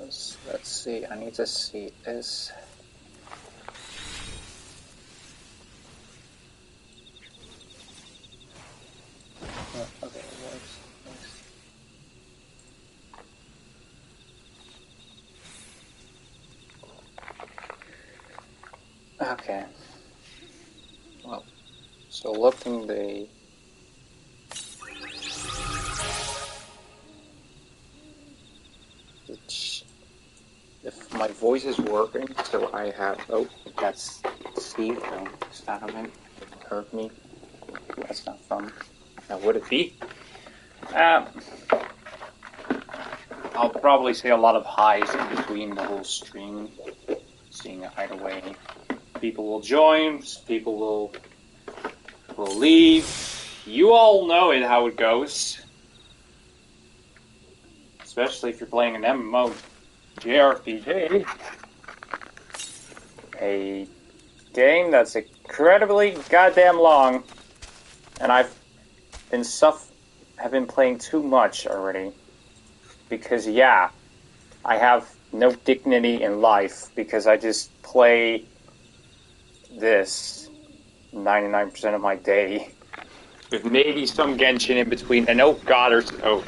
Let's see, I need to see this. Oh, okay, it works. Okay. Well, so looking the... If my voice is working, so I have... Oh, that's Steve, so Stadman heard me. That's not fun. Now, would it be? I'll probably say a lot of highs in between the whole stream, seeing either way. People will join, people will leave. You all know it, how it goes. Especially if you're playing an MMO JRPG. A game that's incredibly goddamn long. And I've been playing too much already. Because yeah, I have no dignity in life because I just play this 99% of my day. With maybe some Genshin in between, and oh god, no.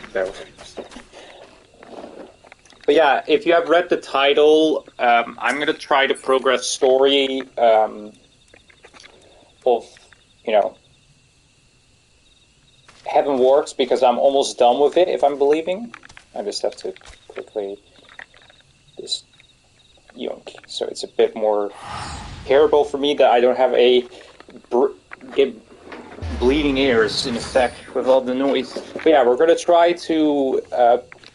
But yeah, if you have read the title, I'm gonna try to progress story of, Heaven Works, because I'm almost done with it, if I'm believing. I just have to quickly just yoink, so it's a bit more hearable for me that I don't have get bleeding ears in effect with all the noise. But yeah, we're gonna try to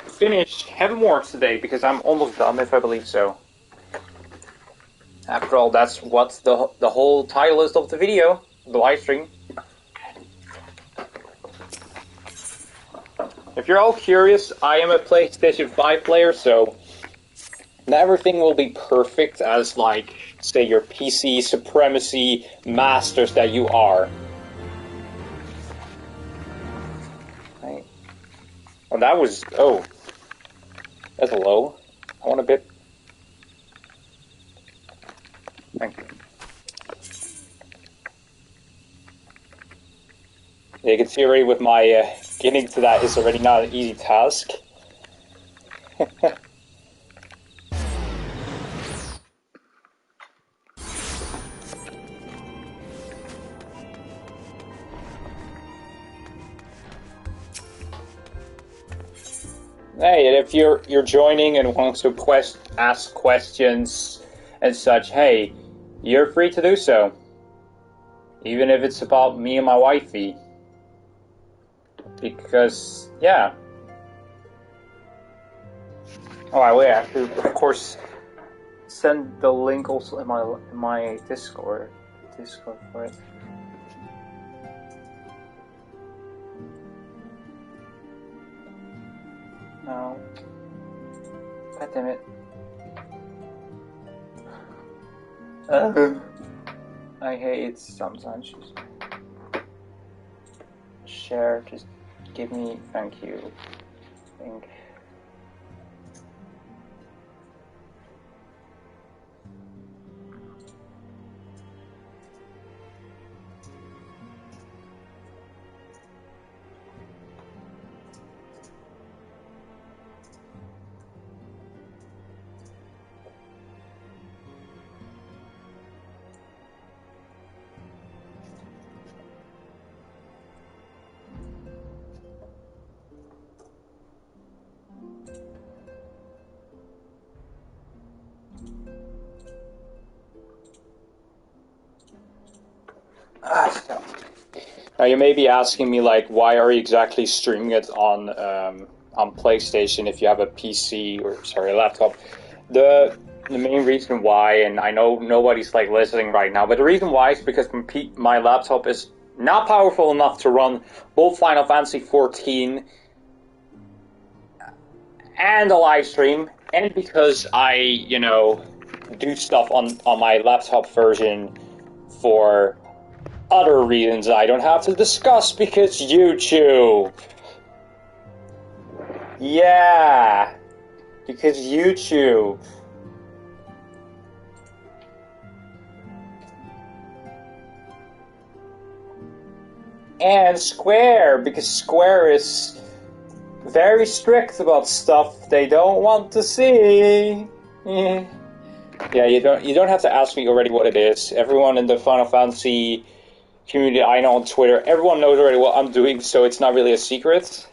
finish Heaven Works today because I'm almost done, if I believe so. After all, that's what the whole title is of the video, the live stream. If you're all curious, I am a PlayStation 5 player, so not everything will be perfect as, like, say, your PC supremacy masters that you are. Right. Oh, that was... Oh. That's low. I want a bit... Thank you. Yeah, you can see already with my... getting to that is already not an easy task. Hey, and if you're joining and want to ask questions and such, hey, you're free to do so. Even if it's about me and my wifey. Because, yeah. Oh, I will have to, of course, send the link also in my Discord for it. No. God damn it. I hate it sometimes. Share, just give me thank you. Link. Now you may be asking me, like, why are you exactly streaming it on PlayStation if you have a PC or a laptop? The main reason why, and I know nobody's like listening right now, but the reason why is because my laptop is not powerful enough to run both Final Fantasy XIV and a live stream, and because I, do stuff on my laptop version for other reasons I don't have to discuss because YouTube. Yeah. Because YouTube. And Square, because Square is very strict about stuff they don't want to see. Yeah, you don't have to ask me already what it is. Everyone in the Final Fantasy community I know on Twitter, everyone knows already what I'm doing, so it's not really a secret.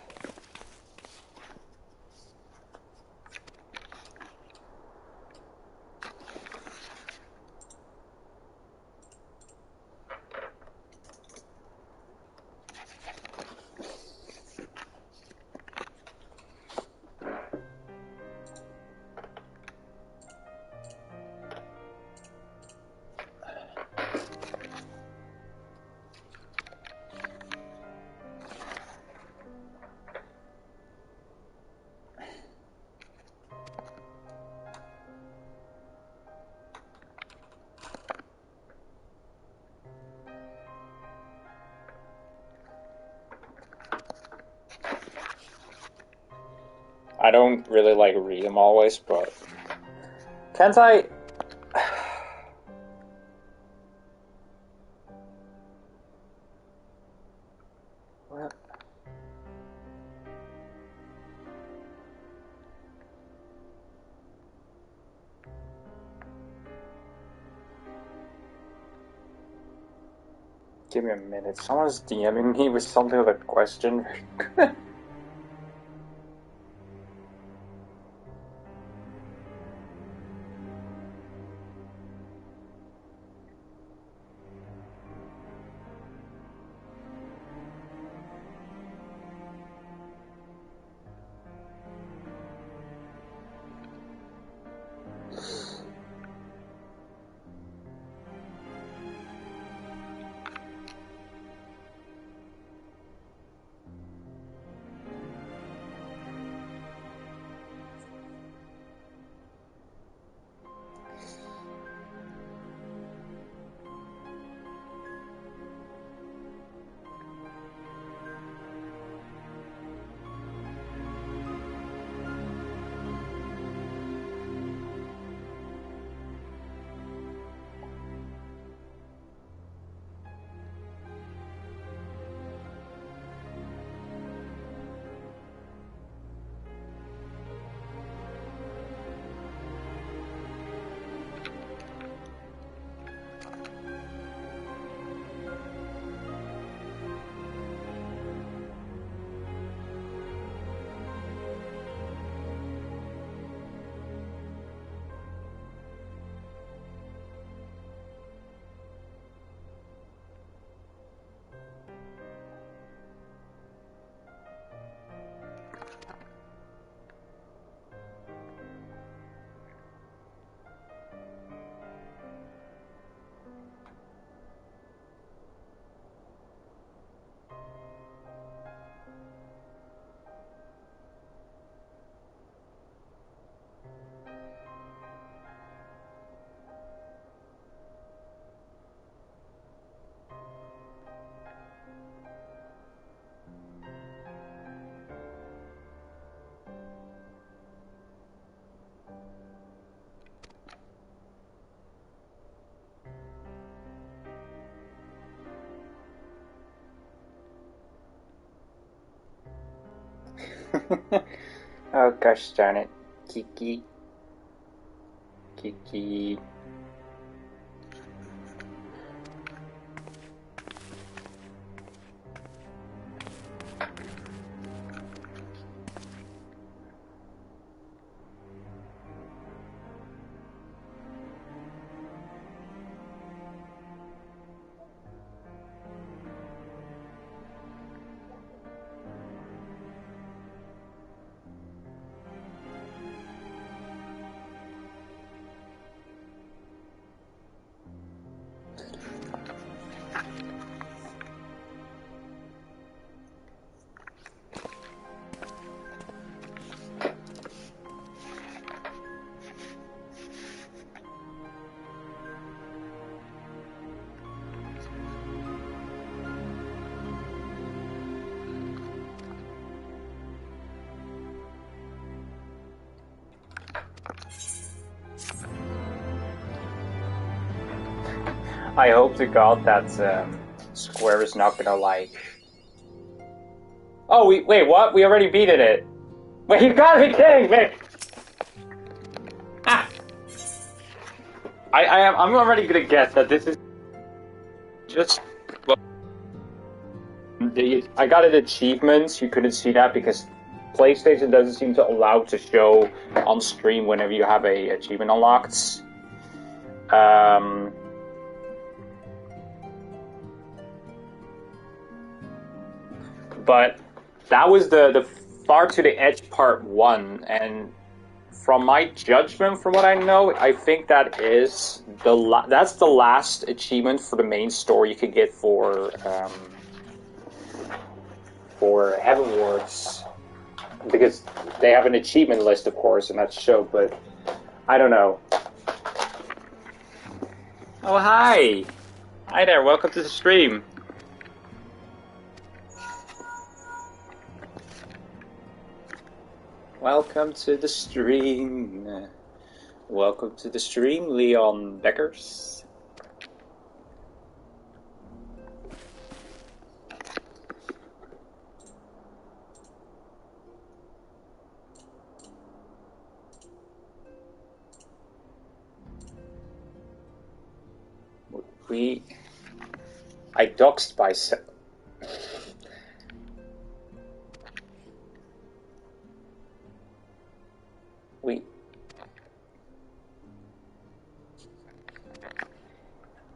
I don't really like read them always, but can't I? What? Give me a minute. Someone's DMing me with something of a question. Oh gosh darn it. Kiki. Kiki. I hope to God that Square is not gonna like. Oh, wait, what? We already beat it. Wait, you gotta be kidding me! Ah! I'm already gonna guess that this is just. Well, I got an achievements. You couldn't see that because PlayStation doesn't seem to allow to show on stream whenever you have a achievement unlocked. But that was the Far to the Edge Part 1, and from my judgment, from what I know, I think that is that's the last achievement for the main story you could get for Heavenwards, because they have an achievement list, of course, and that's show. But I don't know. Oh, hi there, welcome to the stream. Welcome to the stream. Welcome to the stream, Leon Beckers. I doxed myself.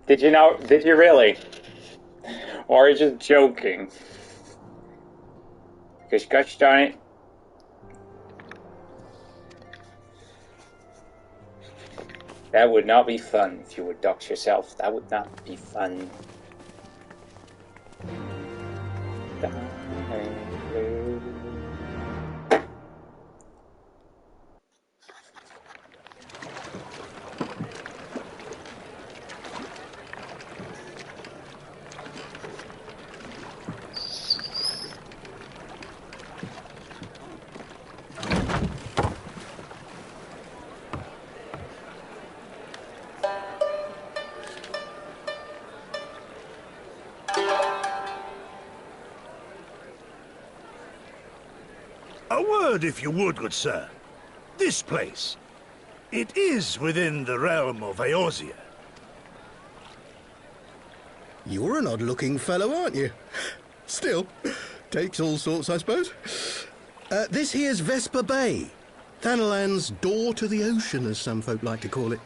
Did you know? Did you really? Or are you just joking? Because gosh darn it. That would not be fun if you would dox yourself. That would not be fun. If you would, good sir. This place. It is within the realm of Eorzea. You're an odd-looking fellow, aren't you? Still, takes all sorts, I suppose. This here's Vesper Bay. Thanalan's door to the ocean, as some folk like to call it.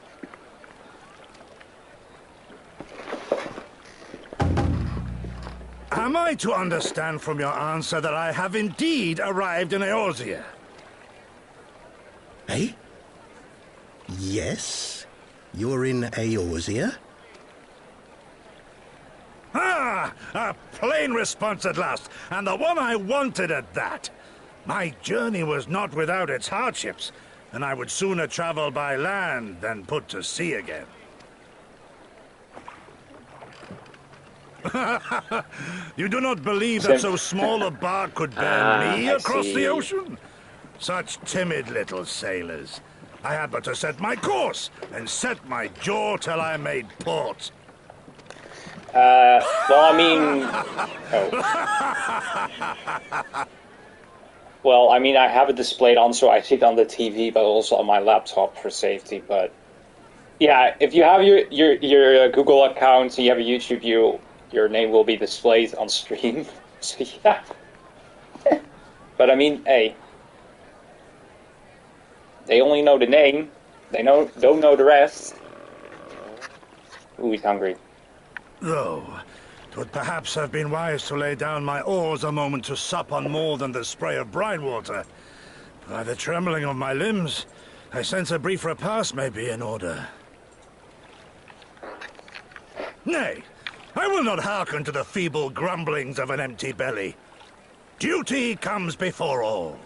Am I to understand from your answer that I have indeed arrived in Eorzea? Eh? Yes? You're in Eorzea? Ah! A plain response at last, and the one I wanted at that. My journey was not without its hardships, and I would sooner travel by land than put to sea again. You do not believe that so small a bark could bear me across the ocean? Such timid little sailors. I had but to set my course and set my jaw till I made port. Well, I mean... Oh. Well, I mean, I have it displayed on, so I see it on the TV, but also on my laptop for safety, but... Yeah, if you have your Google account and you have a YouTube view, your name will be displayed on stream. So yeah. But I mean, hey. They only know the name. They don't know the rest. Ooh, he's hungry. Though, it would perhaps have been wise to lay down my oars a moment to sup on more than the spray of brine water. By the trembling of my limbs, I sense a brief repast may be in order. Nay, I will not hearken to the feeble grumblings of an empty belly. Duty comes before all.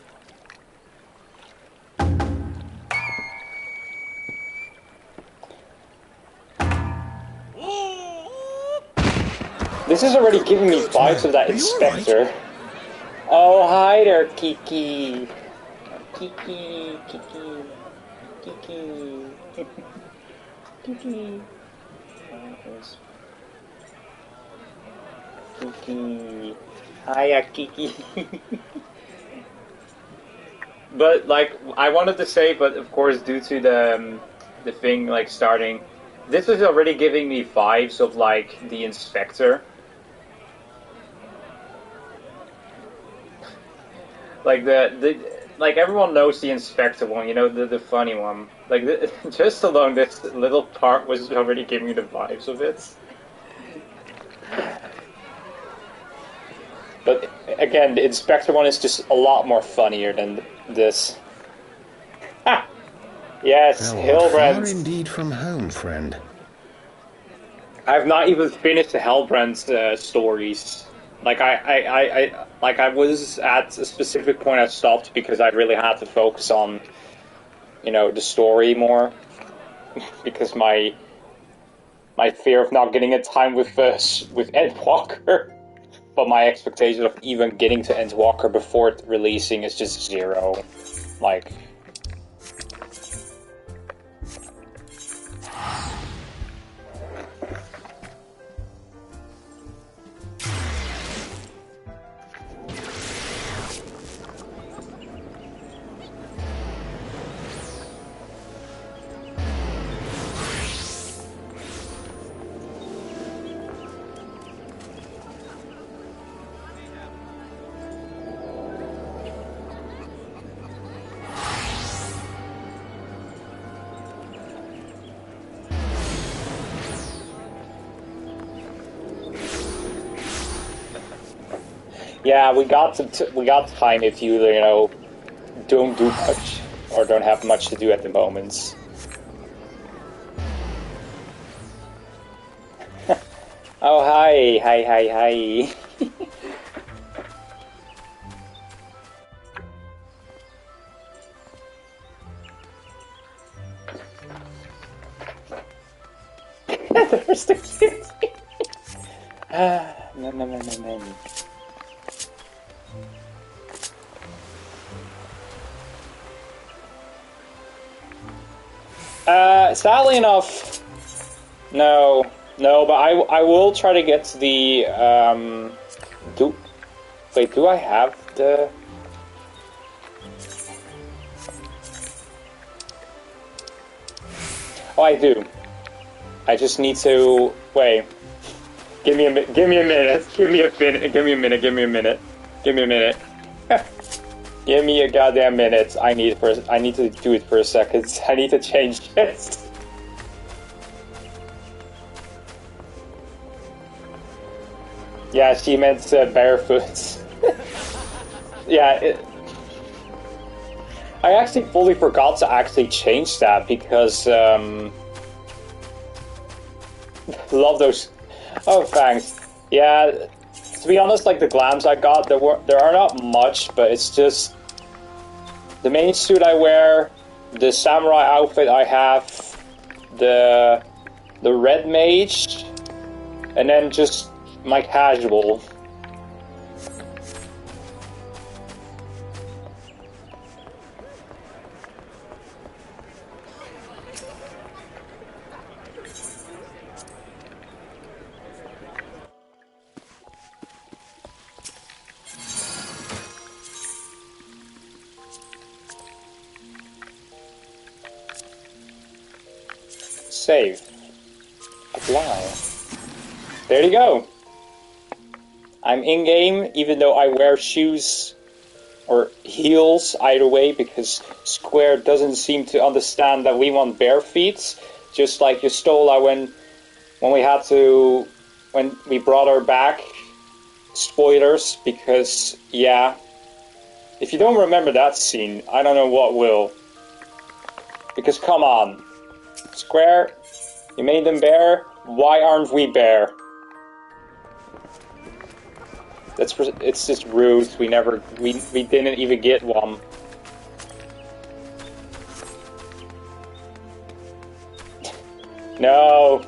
This is already giving me vibes of that inspector. Right? Oh, hi there, Kiki. Kiki. Kiki. Kiki. Hiya, Kiki. But, like, I wanted to say, but of course, due to the thing, like, starting, this was already giving me vibes of, like, the Inspector. Like, like, everyone knows the Inspector one, you know, the funny one. Like, just alone this little part was already giving me the vibes of it. But again, the Inspector one is just a lot more funnier than this. Ah! Yes, Far Hillbrand. indeed from home, friend. I've not even finished the Hellbrand stories. Like I was at a specific point I stopped because I really had to focus on, you know, the story more. Because my fear of not getting in time with Endwalker. But my expectation of even getting to Endwalker before releasing is just zero. Like... Yeah, we got time if you know, don't do much or don't have much to do at the moment. Oh hi. There's the kitty. No. Sadly enough, no, but I will try to get to the, do I have the... Oh, I do. I just need to, wait, give me a minute, give me a minute. Give me a goddamn minute. I need to do it for a second. I need to change it. Yeah, she meant barefoot. Yeah, I actually fully forgot to actually change that because love those. Oh, thanks. Yeah. To be honest, like the glams I got, there are not much, but it's just the main suit I wear, the samurai outfit I have, the red mage, and then just my casual. Save. Apply. There you go. I'm in-game, even though I wear shoes or heels, either way, because Square doesn't seem to understand that we want bare feet. Just like Yustola when we brought her back. Spoilers, because, yeah. If you don't remember that scene, I don't know what will. Because, come on. Square, you made them bare. Why aren't we bare? It's just rude. We didn't even get one. No.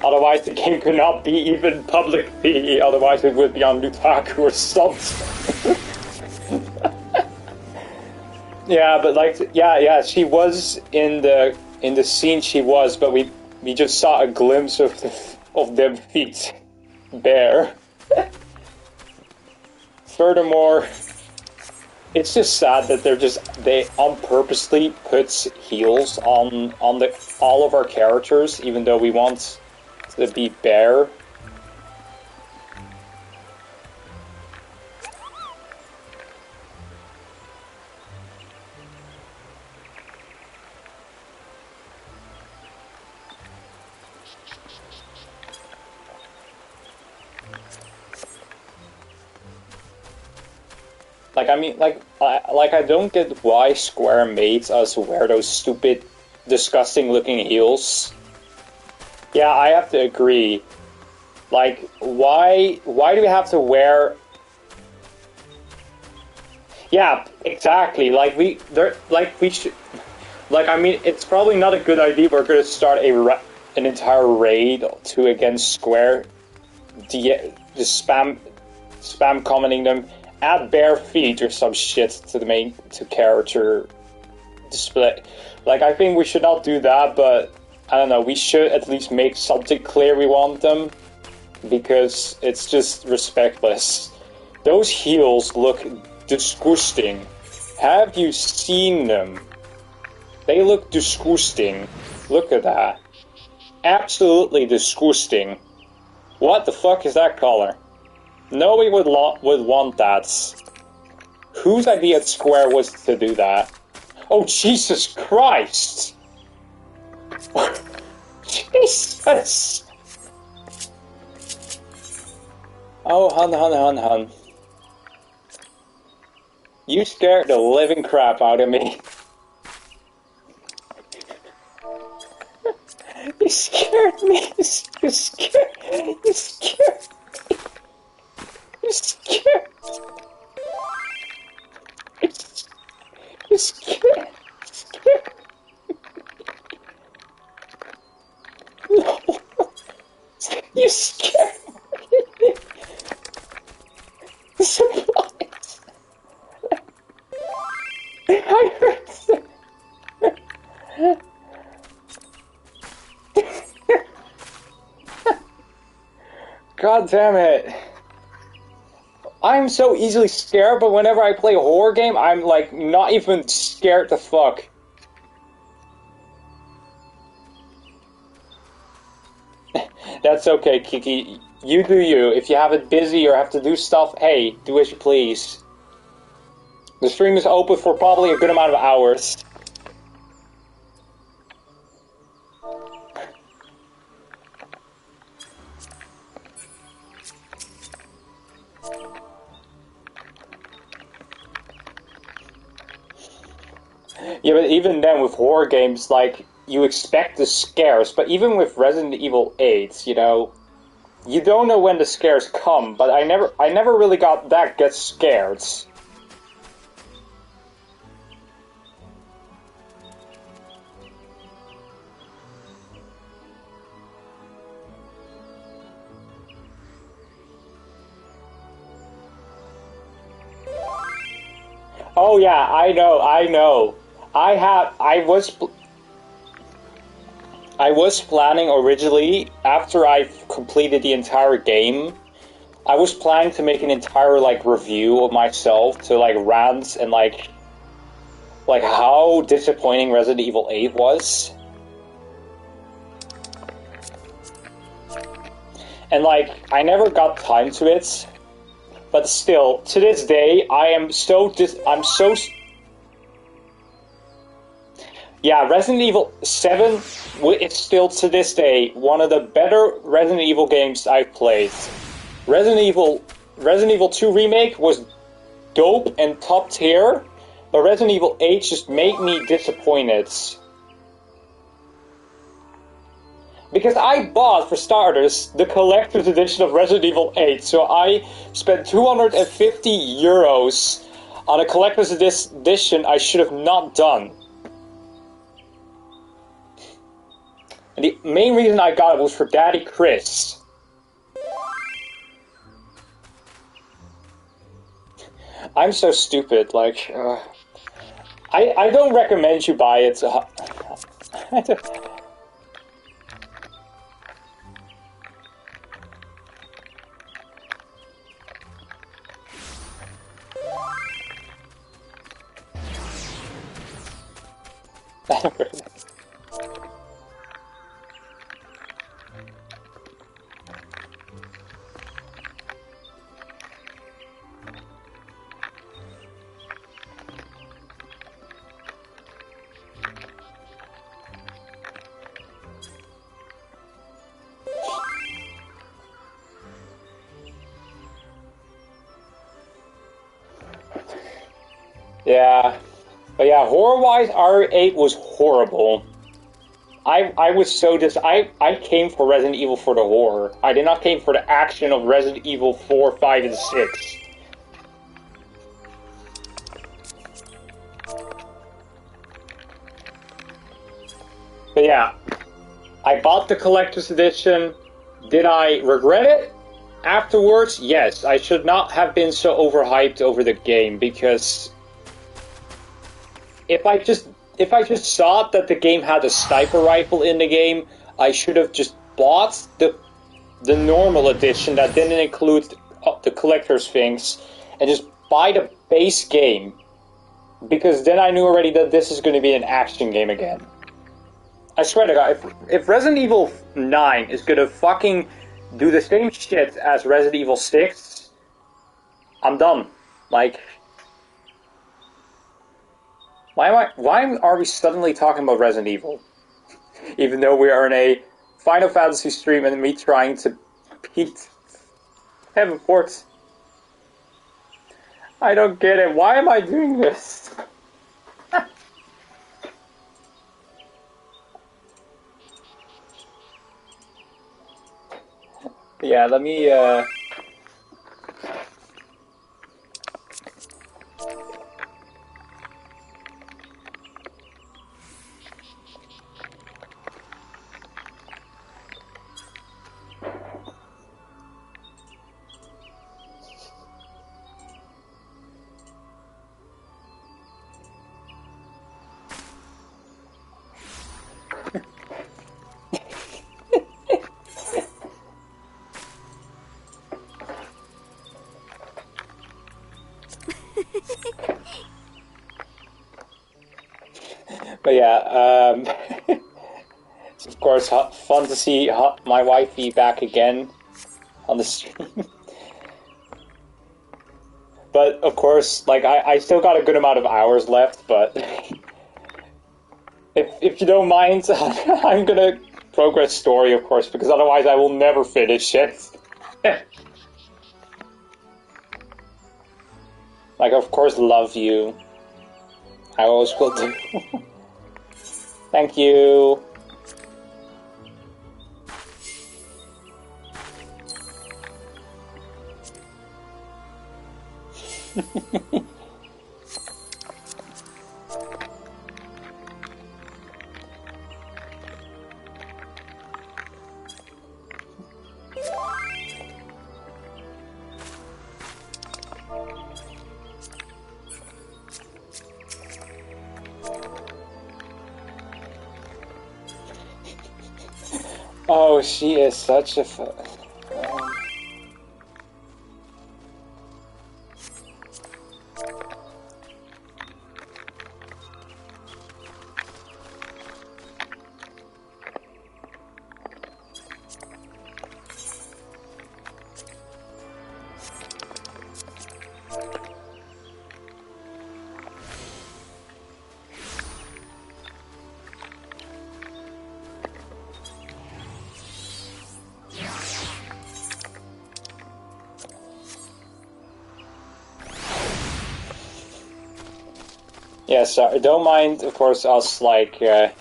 Otherwise the game could not be even publicly. Otherwise it would be on Lutaku or something. Yeah, but like, yeah, she was in the scene. She was, but we just saw a glimpse of them feet. bear. Furthermore, it's just sad that they unpurposely put heals on all of our characters, even though we want to be bear. Like, I mean, I don't get why Square made us wear those stupid, disgusting-looking heels. Yeah, I have to agree. Like, why do we have to wear... Yeah, exactly. Like, we should... Like, I mean, it's probably not a good idea we're gonna start an entire raid against Square. Just spam commenting them. Add bare feet or some shit to the character display. Like, I think we should not do that, but I don't know, we should at least make something clear we want them, because it's just respectless. Those heels look disgusting. Have you seen them? They look disgusting. Look at that. Absolutely disgusting. What the fuck is that color? No one would want that. Whose idea at Square was to do that? Oh, Jesus Christ! Jesus! Oh, hun. You scared the living crap out of me. You scared me. You scared me. You scared. You scared. You scared. No. You scared me. Surprise. I heard that. God damn it. I'm so easily scared, but whenever I play a horror game, I'm like not even scared to fuck. That's okay, Kiki. You do you. If you have it busy or have to do stuff, hey, do as you please. The stream is open for probably a good amount of hours. Yeah, but even then with horror games, like, you expect the scares, but even with Resident Evil 8, you know, you don't know when the scares come, but I never really get scared. Oh yeah, I know. I was planning originally, after I completed the entire game, I was planning to make an entire, like, review of myself to, like, rant and, like how disappointing Resident Evil 8 was. And, like, I never got time to it, but still, to this day, I'm so yeah, Resident Evil 7 is still, to this day, one of the better Resident Evil games I've played. Resident Evil 2 Remake was dope and top tier, but Resident Evil 8 just made me disappointed. Because I bought, for starters, the collector's edition of Resident Evil 8, so I spent €250 on a collector's edition I should have not done. And the main reason I got it was for Daddy Chris. I'm so stupid, like, I don't recommend you buy it. Yeah. But yeah, horror-wise, R8 was horrible. I was so I came for Resident Evil for the horror. I did not came for the action of Resident Evil 4, 5, and 6. But yeah, I bought the collector's edition. Did I regret it? Afterwards, yes. I should not have been so overhyped over the game, because if I just saw that the game had a sniper rifle in the game, I should have just bought the normal edition that didn't include the collector's things, and just buy the base game, because then I knew already that this is going to be an action game again. I swear to God, if Resident Evil 9 is going to fucking do the same shit as Resident Evil 6, I'm done. Like, why are we suddenly talking about Resident Evil? Even though we are in a Final Fantasy stream and me trying to beat Heaven Ports. I don't get it. Why am I doing this? Yeah, let me, but yeah, it's of course fun to see my wifey back again on the stream. But of course, like, I still got a good amount of hours left, but if you don't mind, I'm gonna progress story, of course, because otherwise I will never finish it. Like, of course, love you. I always will do. Thank you. Oh, she is such a... Yeah, so don't mind, of course, us, like, yeah.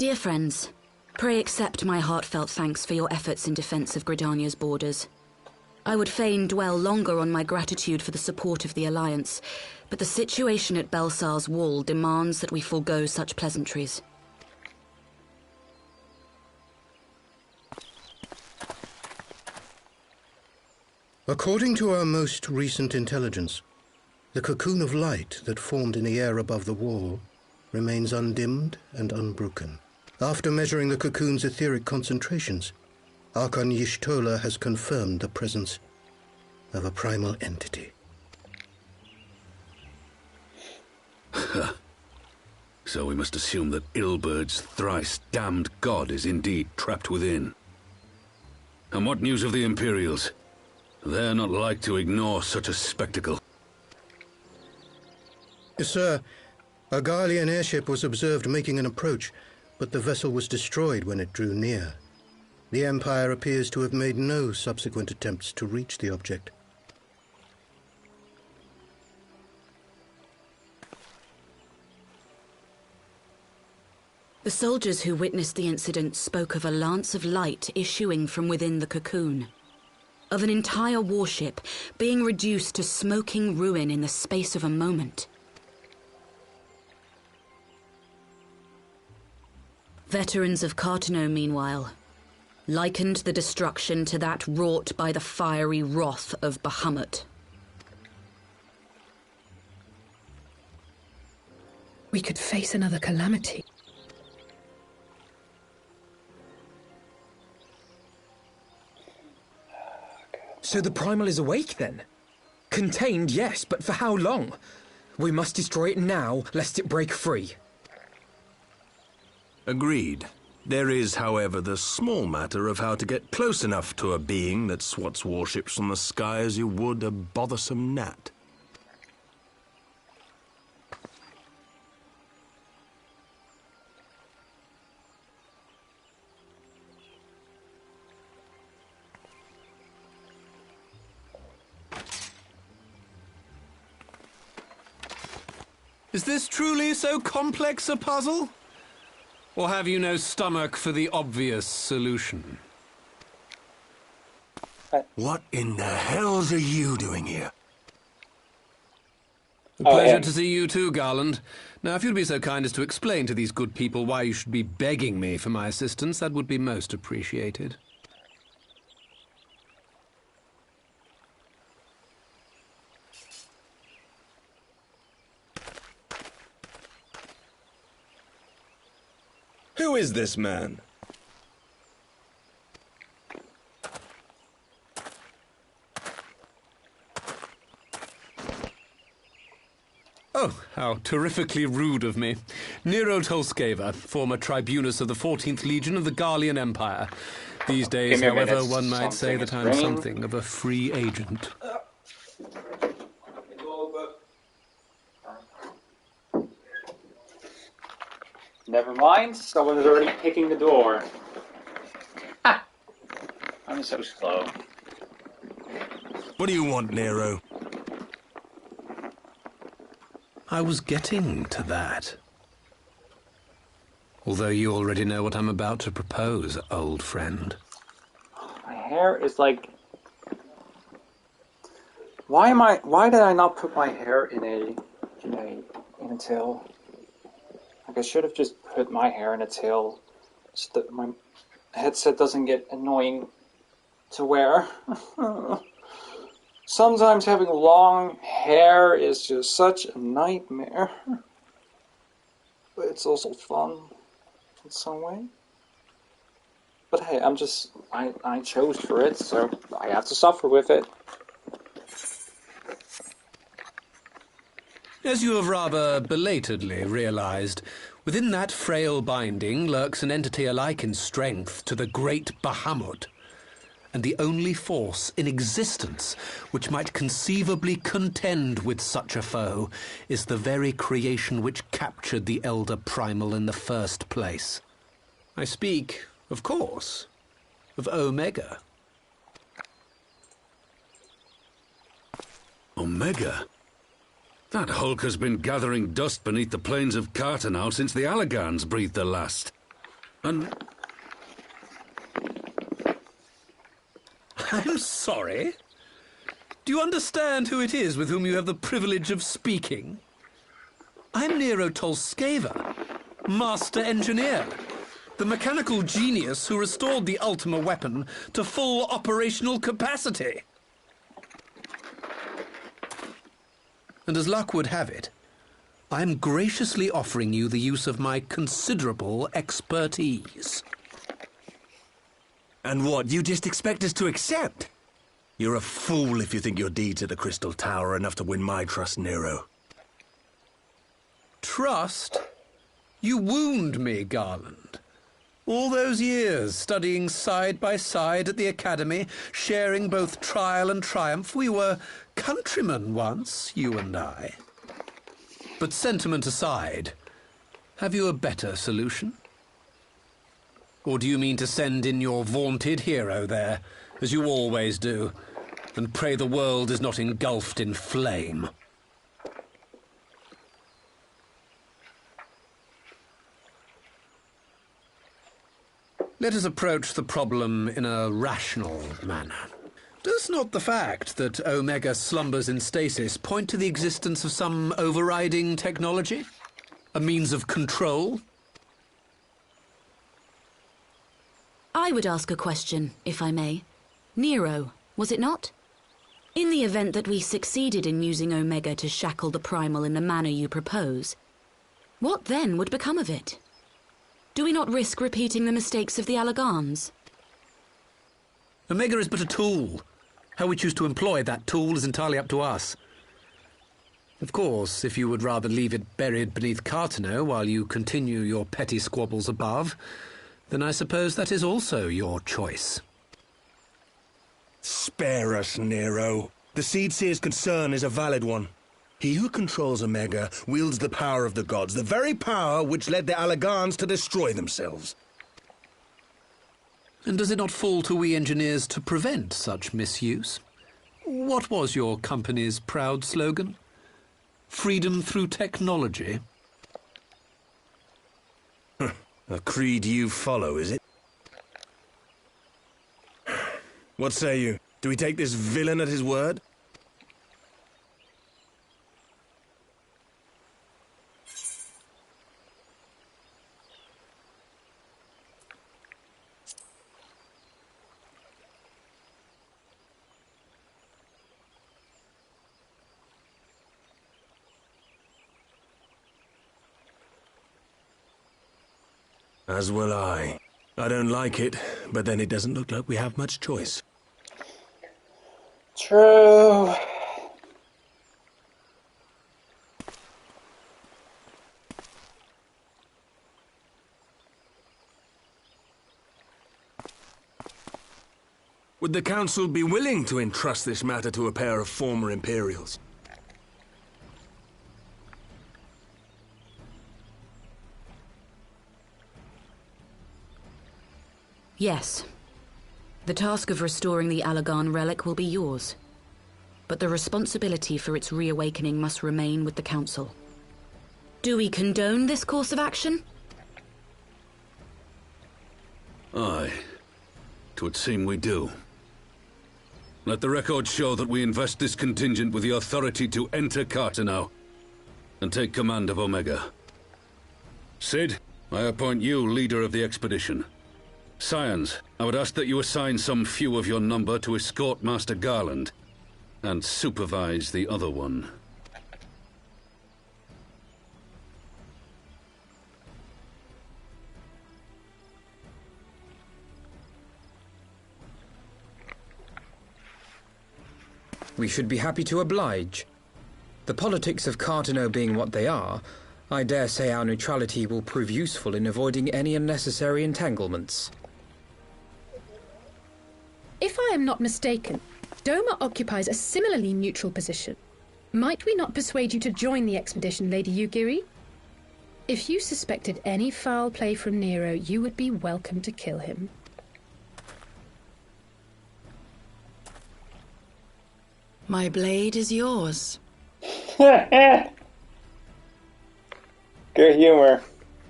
Dear friends, pray accept my heartfelt thanks for your efforts in defense of Gridania's borders. I would fain dwell longer on my gratitude for the support of the Alliance, but the situation at Belsar's Wall demands that we forego such pleasantries. According to our most recent intelligence, the cocoon of light that formed in the air above the wall remains undimmed and unbroken. After measuring the cocoon's etheric concentrations, Archon Y'shtola has confirmed the presence of a primal entity. So we must assume that Ilbert's thrice-damned god is indeed trapped within. And what news of the Imperials? They're not like to ignore such a spectacle. Sir, a Garlean airship was observed making an approach, but the vessel was destroyed when it drew near. The Empire appears to have made no subsequent attempts to reach the object. The soldiers who witnessed the incident spoke of a lance of light issuing from within the cocoon, of an entire warship being reduced to smoking ruin in the space of a moment. Veterans of Cartano, meanwhile, likened the destruction to that wrought by the fiery wrath of Bahamut. We could face another calamity. So the Primal is awake, then? Contained, yes, but for how long? We must destroy it now, lest it break free. Agreed. There is, however, the small matter of how to get close enough to a being that swats warships from the sky as you would a bothersome gnat. Is this truly so complex a puzzle? Or have you no stomach for the obvious solution? What in the hells are you doing here? Pleasure to see you too, Garland. Now, if you'd be so kind as to explain to these good people why you should be begging me for my assistance, that would be most appreciated. Who is this man? Oh, how terrifically rude of me. Nero Tolskeva, former tribunus of the 14th Legion of the Garlean Empire. These days, however, one might say that I'm something of a free agent. Never mind, someone is already picking the door. Ha! I'm so slow. What do you want, Nero? I was getting to that. Although you already know what I'm about to propose, old friend. My hair is like... Why did I not put my hair in a tail? Like, I should have just put my hair in a tail so that my headset doesn't get annoying to wear. Sometimes having long hair is just such a nightmare. But it's also fun in some way. But hey, I chose for it, so I have to suffer with it. As you have rather belatedly realized, within that frail binding lurks an entity alike in strength to the great Bahamut, and the only force in existence which might conceivably contend with such a foe is the very creation which captured the Elder Primal in the first place. I speak, of course, of Omega. Omega? That hulk has been gathering dust beneath the plains of Cartanow since the Allagans breathed their last. And... I'm sorry. Do you understand who it is with whom you have the privilege of speaking? I'm Nero Tolskeva, Master Engineer, the mechanical genius who restored the Ultima weapon to full operational capacity. And as luck would have it, I'm graciously offering you the use of my considerable expertise. And what, you just expect us to accept? You're a fool if you think your deeds at the Crystal Tower are enough to win my trust, Nero. Trust? You wound me, Garland. All those years studying side by side at the Academy, sharing both trial and triumph, we were countrymen once, you and I. But sentiment aside, have you a better solution? Or do you mean to send in your vaunted hero there, as you always do, and pray the world is not engulfed in flame? Let us approach the problem in a rational manner. Does not the fact that Omega slumbers in stasis point to the existence of some overriding technology? A means of control? I would ask a question, if I may. Nero, was it not? In the event that we succeeded in using Omega to shackle the Primal in the manner you propose, what then would become of it? Do we not risk repeating the mistakes of the Allagans? Omega is but a tool. How we choose to employ that tool is entirely up to us. Of course, if you would rather leave it buried beneath Cartano while you continue your petty squabbles above, then I suppose that is also your choice. Spare us, Nero. The Seedseer's concern is a valid one. He who controls Omega wields the power of the gods, the very power which led the Allagans to destroy themselves. And does it not fall to we engineers to prevent such misuse? What was your company's proud slogan? Freedom through technology? A creed you follow, is it? What say you? Do we take this villain at his word? As will I. I don't like it, but then it doesn't look like we have much choice. True. Would the Council be willing to entrust this matter to a pair of former Imperials? Yes. The task of restoring the Allagan relic will be yours. But the responsibility for its reawakening must remain with the Council. Do we condone this course of action? Aye. 'Twould seem we do. Let the record show that we invest this contingent with the authority to enter Cartano and take command of Omega. Sid, I appoint you leader of the expedition. Scions, I would ask that you assign some few of your number to escort Master Garland and supervise the other one. We should be happy to oblige. The politics of Cartano being what they are, I dare say our neutrality will prove useful in avoiding any unnecessary entanglements. If I am not mistaken, Doma occupies a similarly neutral position. Might we not persuade you to join the expedition, Lady Yugiri? If you suspected any foul play from Nero, you would be welcome to kill him. My blade is yours. Good humor.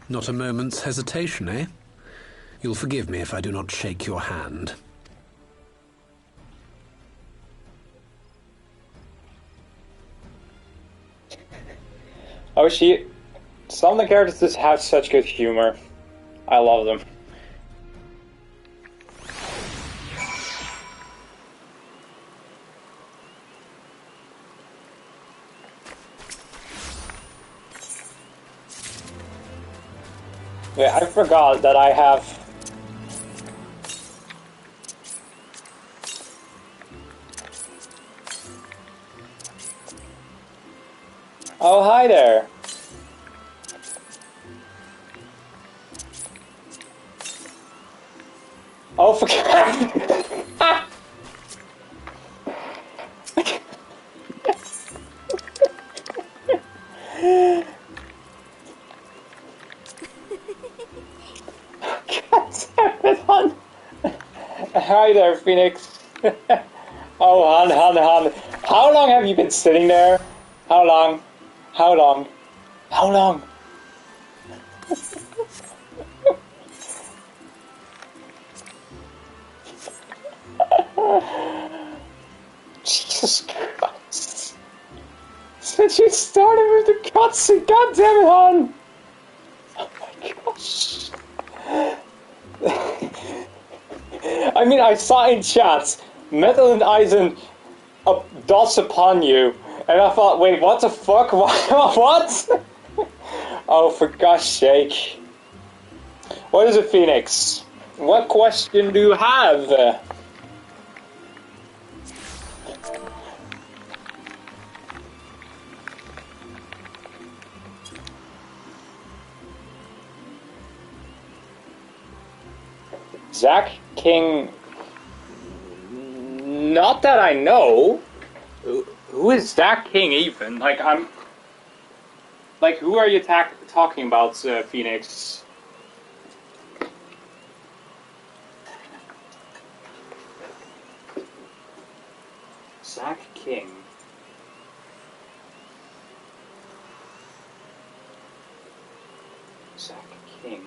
Not a moment's hesitation, eh? You'll forgive me if I do not shake your hand. Oh, some of the characters just have such good humor. I love them. Wait, I forgot that I have... Oh, hi there. Oh, for Hi there, Phoenix. Oh, Han. How long have you been sitting there? How long? How long? How long? Jesus Christ. Since you started with the cutscene, goddamn it, Han! Oh my gosh. I mean, I saw in chats, Metal and Eisen dots upon you, and I thought, wait, what the fuck? What? Oh, for gosh sake. What is it, Phoenix? What question do you have? Zach King... Not that I know. Who is Zach King even? Like, I'm... Like, who are you talking about, Phoenix? Zach King. Zach King.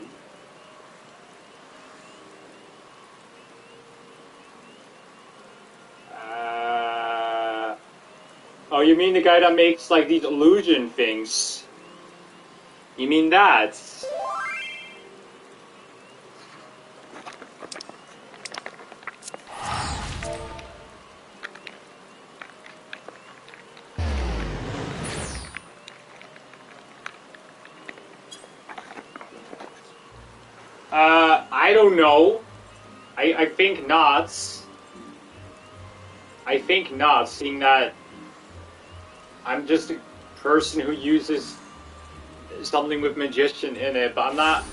Oh, you mean the guy that makes, like, these illusion things? You mean that? I don't know. I think not. I think not, seeing that I'm just a person who uses something with magician in it, but I'm not...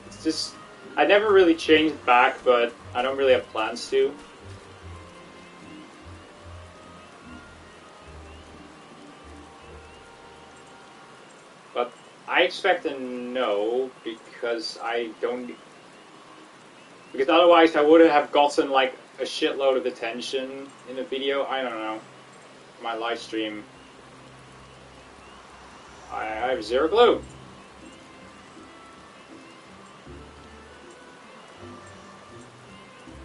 It's just... I never really changed back, but I don't really have plans to. But I expect a no, because I don't... Because otherwise I wouldn't have gotten, like, a shitload of attention in the video. I don't know. My live stream. I have zero clue.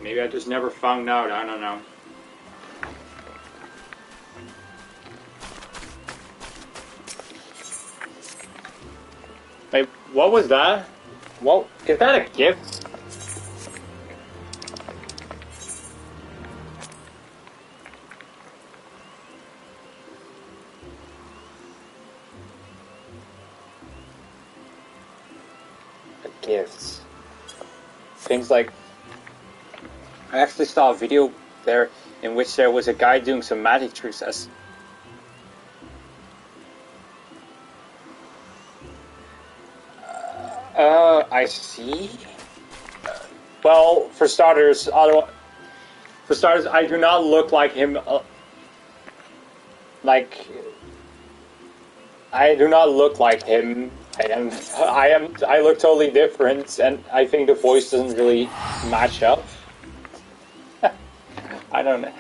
Maybe I just never found out. I don't know. Wait, what was that? What? Is that a gift? Gifts. Things like... I actually saw a video there in which there was a guy doing some magic tricks as... I see. Well, for starters, I do not look like him. I do not look like him. I look totally different, and I think the voice doesn't really match up. I don't know.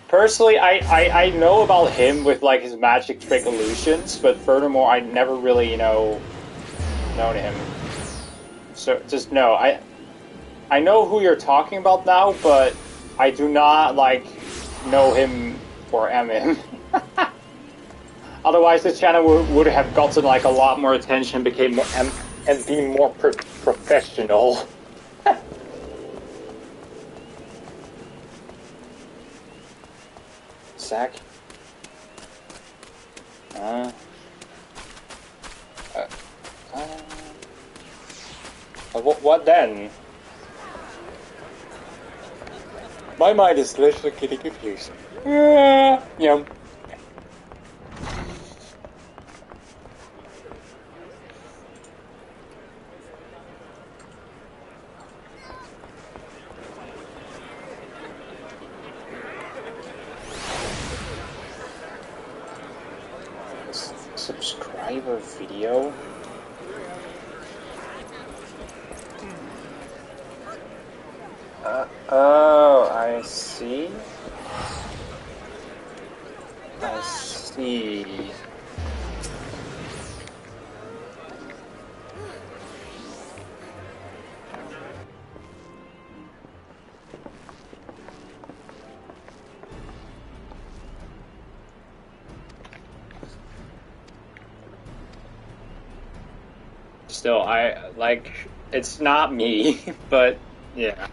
Personally, I know about him with, like, his magic trick illusions, but furthermore, I never really, known him. So, just no, I know who you're talking about now, but I do not, like, know him or am him. Otherwise, this channel would have gotten, like, a lot more attention, became more, and be more professional. Zach? What then? My mind is literally getting confused. Yeah. Subscriber video. Oh, I see. I see. Still, it's not me, but yeah.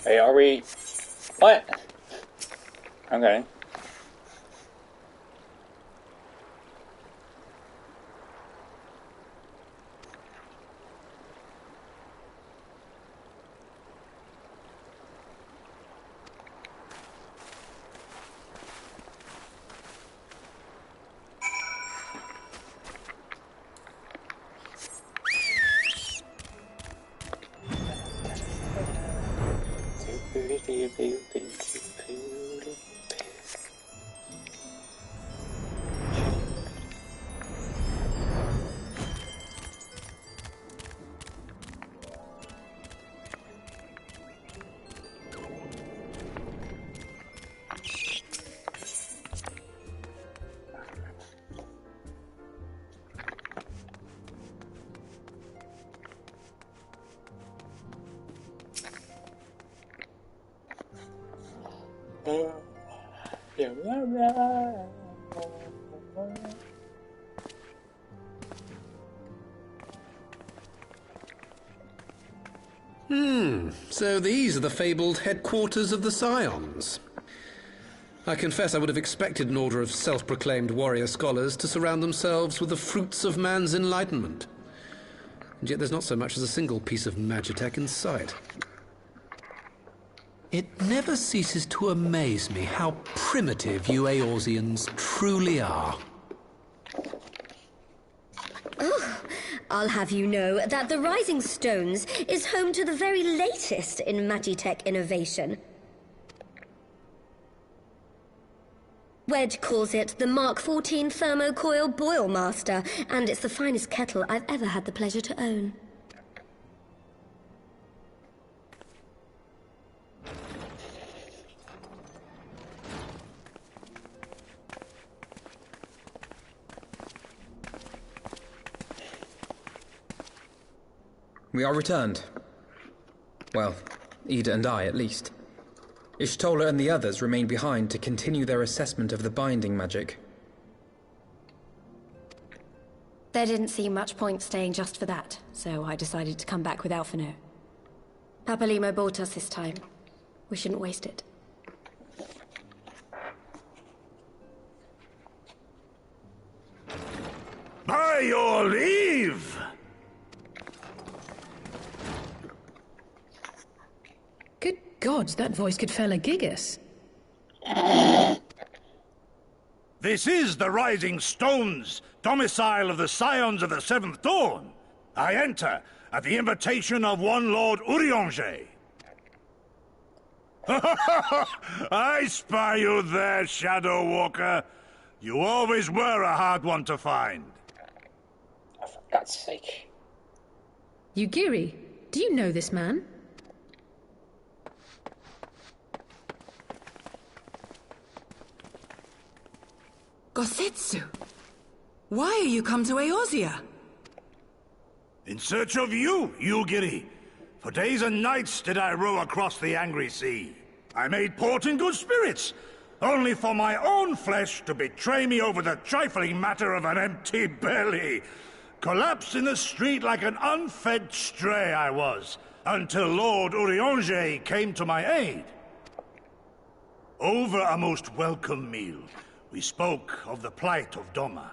Hey, are we... What? Okay. So these are the fabled headquarters of the Scions. I confess I would have expected an order of self-proclaimed warrior scholars to surround themselves with the fruits of man's enlightenment. And yet there's not so much as a single piece of magitech in sight. It never ceases to amaze me how primitive you Eorzeans truly are. Oh, I'll have you know that the Rising Stones is home to the very latest in Magitech innovation. Wedge calls it the Mark 14 Thermocoil Boil Master, and it's the finest kettle I've ever had the pleasure to own. We are returned. Well, Ida and I, at least. Ishtola and the others remain behind to continue their assessment of the binding magic. There didn't seem much point staying just for that, so I decided to come back with Alphino. Papalimo bought us this time. We shouldn't waste it. By your leave! Good God, that voice could fell a gigas. This is the Rising Stones, domicile of the Scions of the Seventh Dawn. I enter at the invitation of one Lord Urianger. I spy you there, Shadow Walker. You always were a hard one to find. Oh, for God's sake. Yugiri, do you know this man? Gosetsu, why are you come to Eorzea? In search of you, Yugiri. For days and nights did I row across the angry sea. I made port in good spirits, only for my own flesh to betray me over the trifling matter of an empty belly. Collapsed in the street like an unfed stray I was, until Lord Urianger came to my aid. Over a most welcome meal, we spoke of the plight of Doma,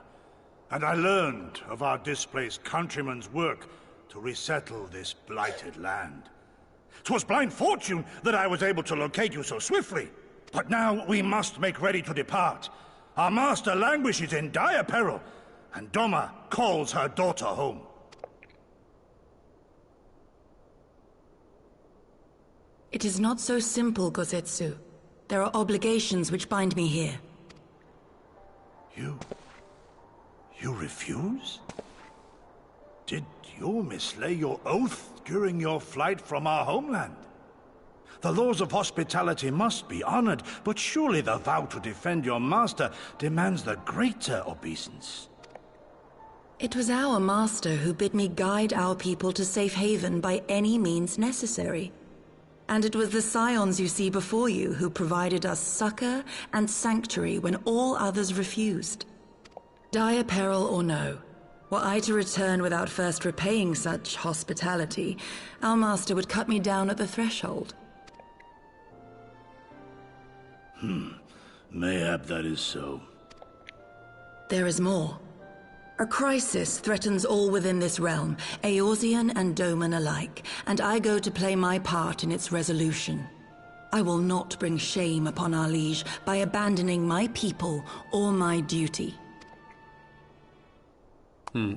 and I learned of our displaced countrymen's work to resettle this blighted land. 'Twas blind fortune that I was able to locate you so swiftly, but now we must make ready to depart. Our master languishes in dire peril, and Doma calls her daughter home. It is not so simple, Gosetsu. There are obligations which bind me here. You refuse? Did you mislay your oath during your flight from our homeland? The laws of hospitality must be honored, but surely the vow to defend your master demands the greater obeisance. It was our master who bid me guide our people to safe haven by any means necessary. And it was the Scions you see before you who provided us succor and sanctuary when all others refused. Dire peril or no, were I to return without first repaying such hospitality, our master would cut me down at the threshold. Mayhap that is so. There is more. A crisis threatens all within this realm, Eorzean and Doman alike, and I go to play my part in its resolution. I will not bring shame upon our liege by abandoning my people or my duty.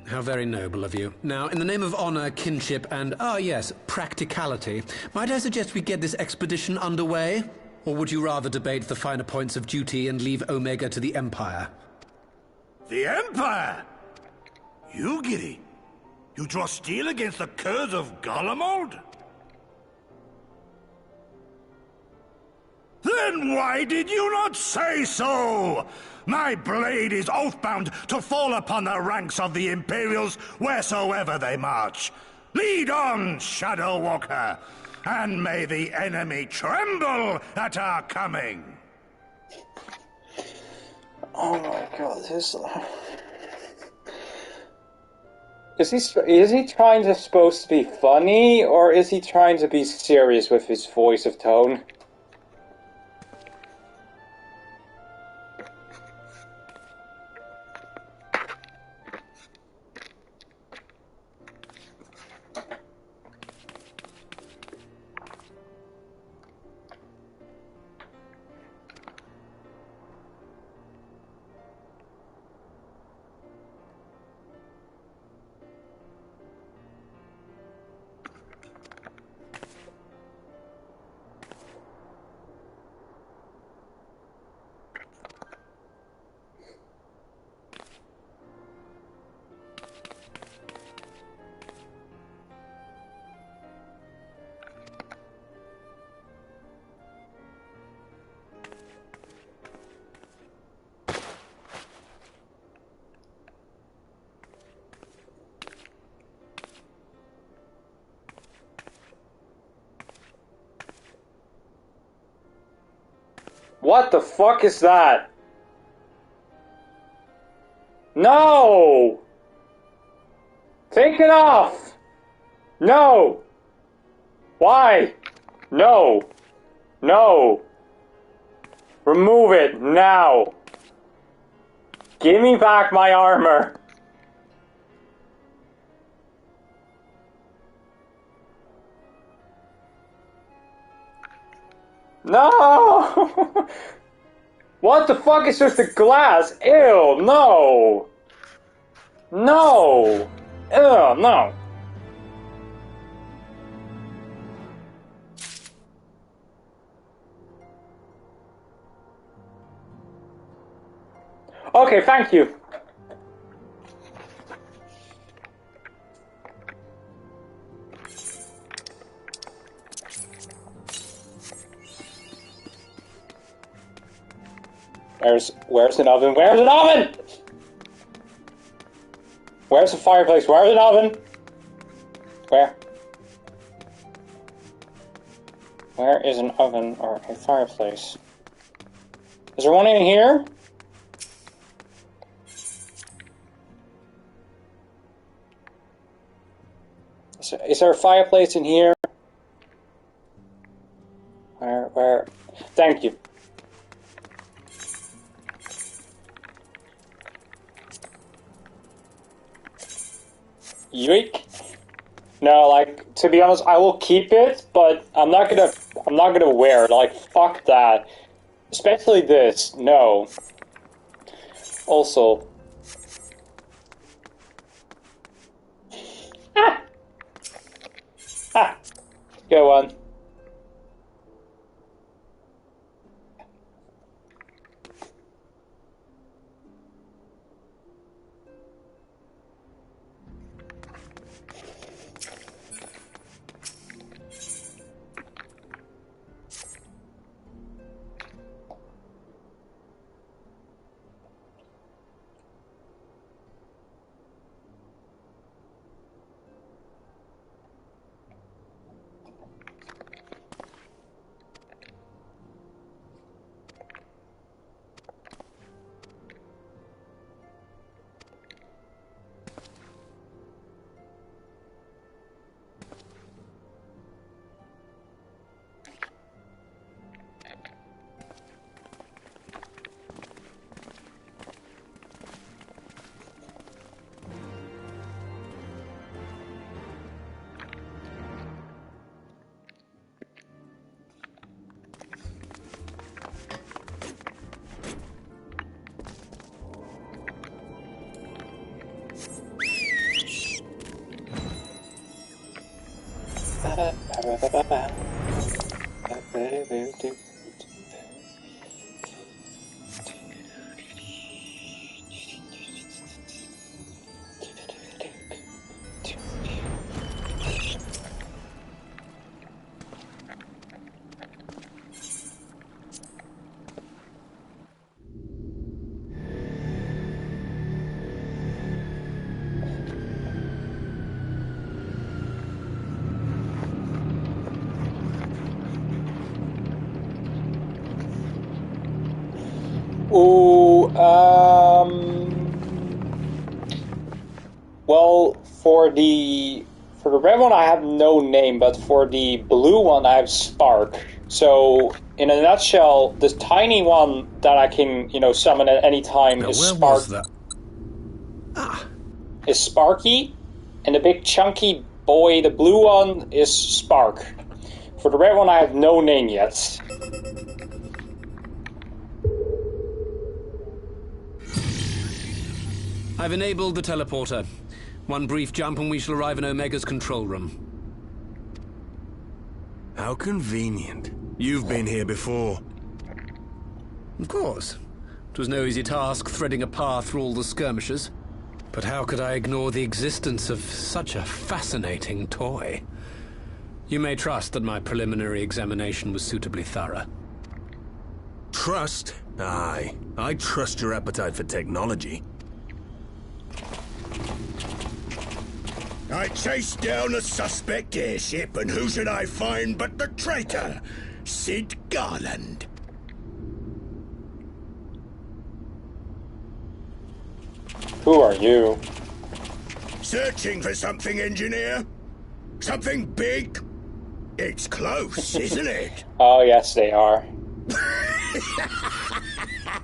How very noble of you. Now, in the name of honor, kinship, and, yes, practicality, might I suggest we get this expedition underway? Or would you rather debate the finer points of duty and leave Omega to the Empire? The Empire? You, Giddy? You draw steel against the curse of Garlemald? Then why did you not say so? My blade is oath-bound to fall upon the ranks of the Imperials wheresoever they march. Lead on, Shadow Walker, and may the enemy tremble at our coming. Oh my God, this... Is he trying to supposed to be funny, or is he trying to be serious with his voice of tone? What the fuck is that? No! Take it off! No! Why? No! No! Remove it now! Give me back my armor! No! What the fuck is just the glass? Ew, no! No! Ew, no! Okay, thank you. Where's an oven? Where's an oven? Where's the fireplace? Where's an oven? Where? Where is an oven or a fireplace? Is there one in here? Is there a fireplace in here? Where? Thank you. Yoink. No, like, to be honest, I will keep it, but I'm not gonna wear it. Like, fuck that. Especially this. No. Also. Go on. Ooh, well, for the red one I have no name, but for the blue one I have Spark. So, in a nutshell, this tiny one that I can, summon at any time now, is where Spark. was that? Is Sparky, and the big chunky boy, the blue one, is Spark. For the red one I have no name yet. I've enabled the teleporter. One brief jump and we shall arrive in Omega's control room. How convenient. You've been here before. Of course. It was no easy task threading a path through all the skirmishes. But how could I ignore the existence of such a fascinating toy? You may trust that my preliminary examination was suitably thorough. Trust? Aye. I trust your appetite for technology. I chased down a suspect airship, and who should I find but the traitor, Sid Garland. Who are you? Searching for something, engineer? Something big? It's close, isn't it? Oh, yes, they are.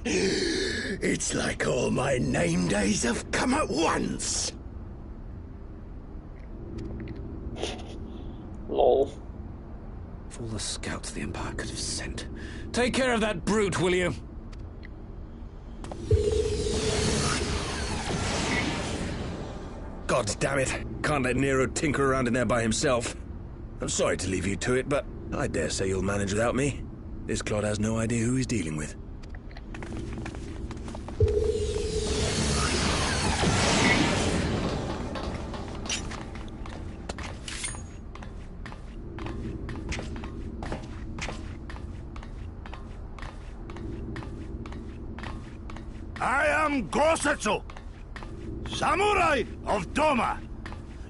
It's like all my name days have come at once. Lol. Of all the scouts the Empire could have sent. Take care of that brute, will you? God damn it. Can't let Nero tinker around in there by himself. I'm sorry to leave you to it, but I dare say you'll manage without me. This clod has no idea who he's dealing with. I am Gosetsu, Samurai of Doma.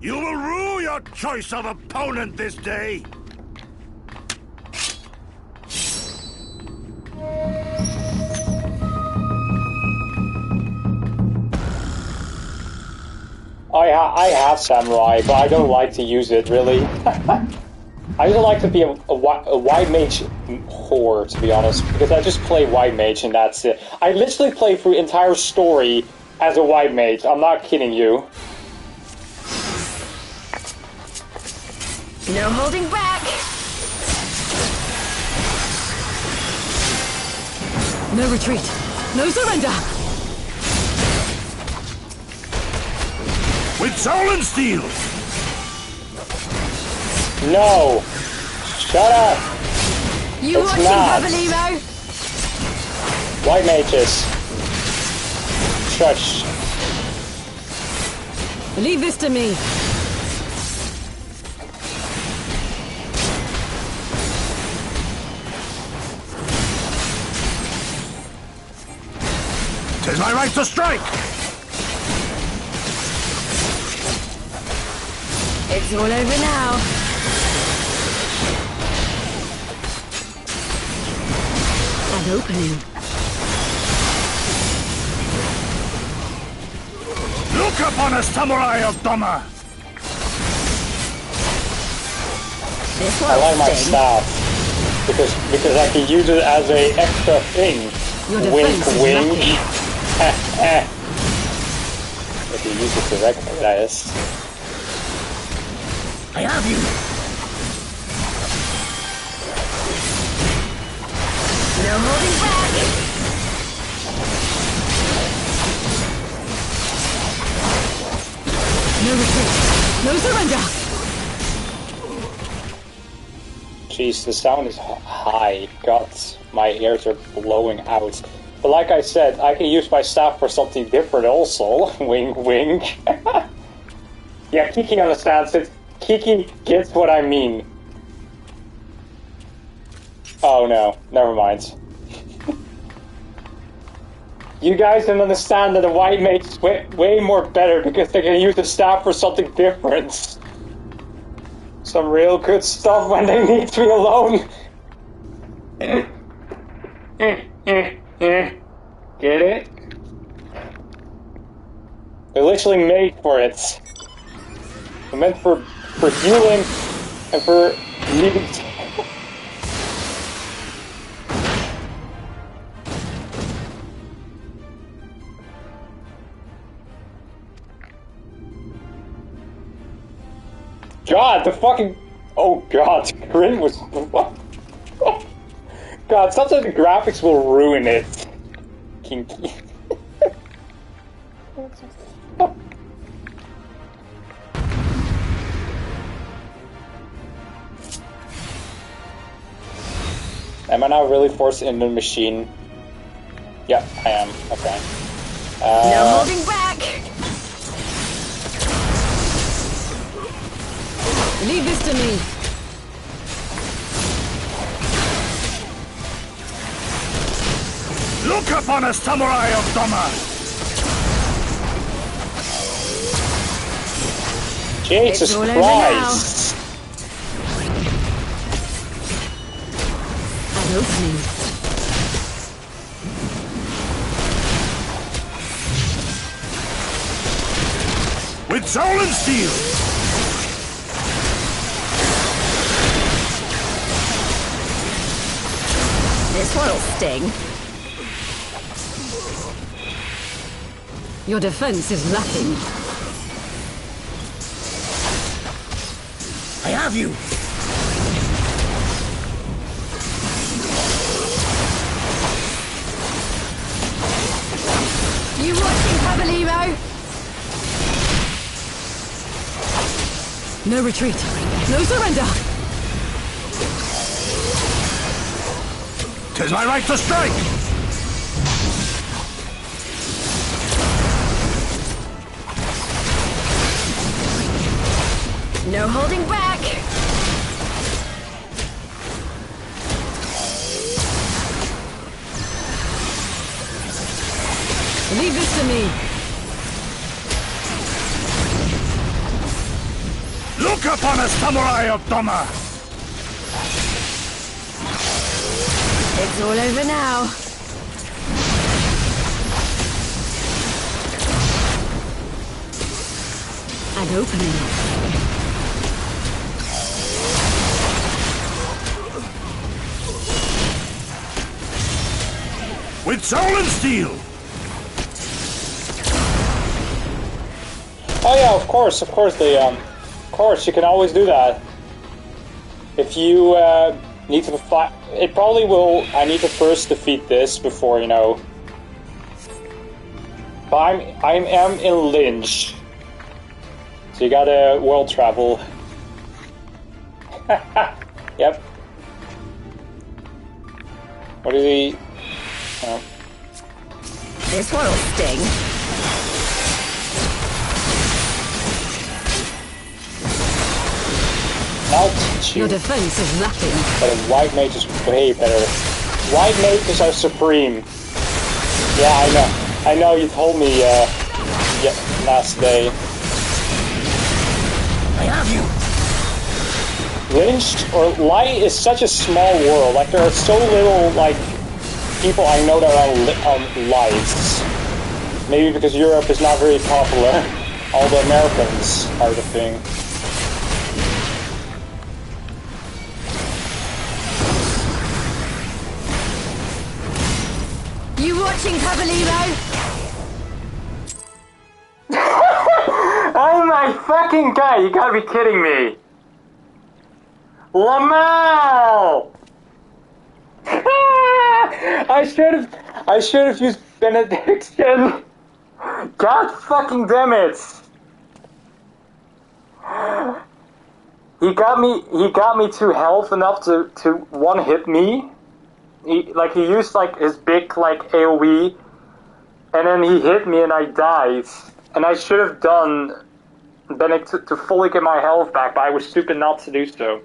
You will rue your choice of opponent this day. I have Samurai, but I don't like to use it, really. I don't like to be a white mage whore, to be honest, because I just play white mage and that's it. I literally play through the entire story as a white mage. I'm not kidding you. No holding back! No retreat. No surrender. With soul and steel! No! Shut up! You It's watching, not. Pavalimo? White mages. Shush. Leave this to me. Tis my right to strike! It's all over now. An opening. Look upon a samurai of Doma! This I like one's my sting. staff because I can use it as a extra thing. Your Wink, defense is wink. lacking. If you use it directly, that is. I have you! No holding back! No retreat. No surrender. Jeez, the sound is high. God, my ears are blowing out. But like I said, I can use my staff for something different also. Wink, wink. Yeah, Kiki understands it. Kiki gets what I mean. Oh no, never mind. You guys don't understand that the white mage is way more better because they can use the staff for something different. Some real good stuff when they need to be alone. Get it? They're literally made for it. They're meant for healing and for needing. God, the fucking... Oh god, Grin was... God, sometimes the graphics will ruin it. Kinky. Am I now really forced in the machine? Yeah, I am. Okay. No holding back! Leave this to me. Look upon a samurai of Doma! Jesus It's all over Christ! An opening. soul and steel! This one'll sting. Your defense is lacking. I have you! You watching, Pabalimo? No retreat. No surrender. 'Tis my right to strike! No holding back. Leave this to me. Look upon us, samurai of Doma! It's all over now. An opening. With soul and steel! Oh yeah, of course, Leon. Of course, you can always do that. If you need to fight, it probably will. I need to first defeat this before, you know. But I am in Lynch, so you gotta world travel. Yep. What is he? Oh. This one'll sting. I'll teach you. Your defense is lacking. But a white mage is way better. White mages are supreme. Yeah, I know you told me last day. I have you! Lynched or Light is such a small world. Like there are so little like people I know that are on Lights. Maybe because Europe is not very popular. All the Americans are the thing. You watching, Pabalimo? Oh my fucking god, you gotta be kidding me. Lamal! I should have used benediction. God fucking damn it. He got me to health enough to one hit me. He used like his big like AoE, and then he hit me and I died. And I should have done Benedict to fully get my health back, but I was stupid not to do so.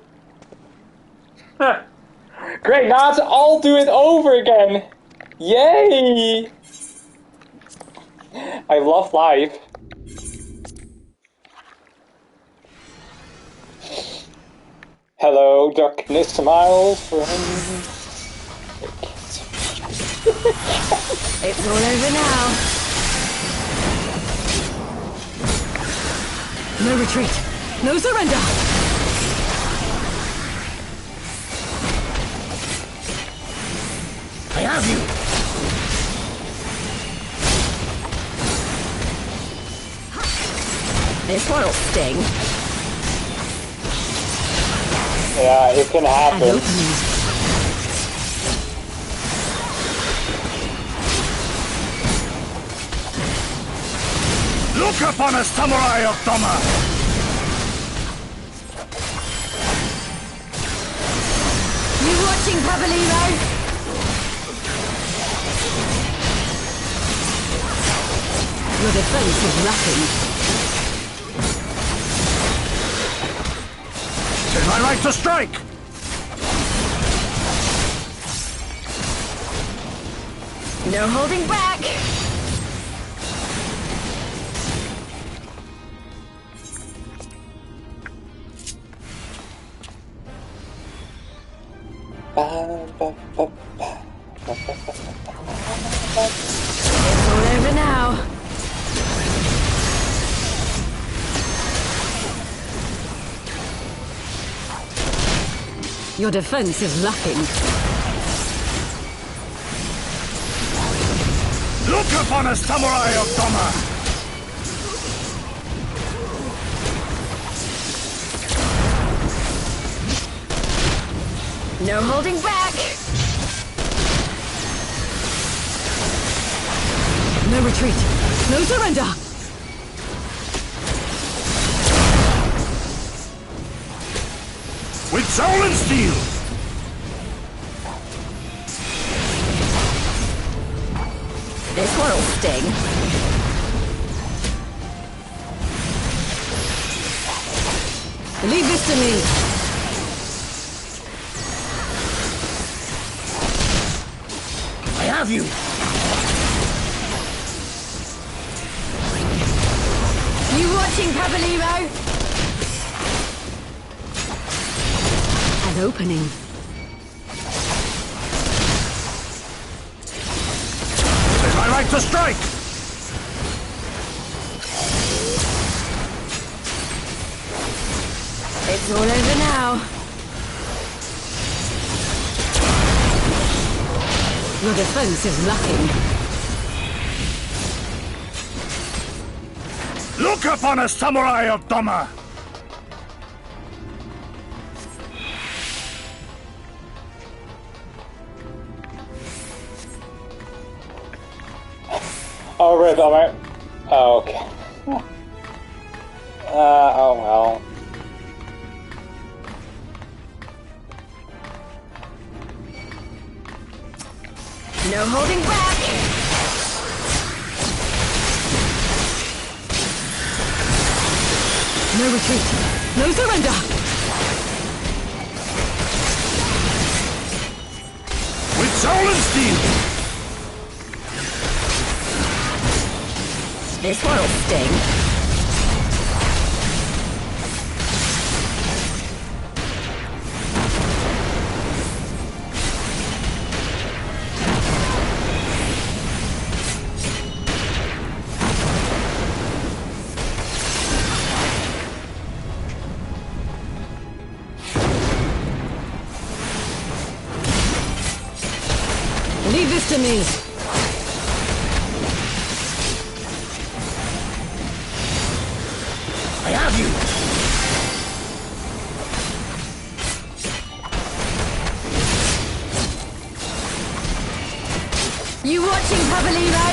Great, now let's all do it over again! Yay! I love life. Hello, darkness, my old friend. It's all over now. No retreat. No surrender. I have you! This one'll sting. Yeah, it can happen. Look upon us, samurai of Doma! You watching, Pabalimo? Your defense is lacking. It's my right to strike! No holding back. It's all over now. Your defense is lacking. Look upon a samurai of Doma! No holding back! No retreat! No surrender! With soul and steel! This one'll sting. Leave this to me. I have you! You watching, Papalymo? An opening. It is my right to strike! It's all over now. Your defense is lacking. Look upon a samurai of Doma! Oh, rip, alright. Oh, okay. Oh well. No holding back! No retreat! No surrender! With soul and steel! This one'll sting. Leave this to me. I have you! You watching, Papalymo?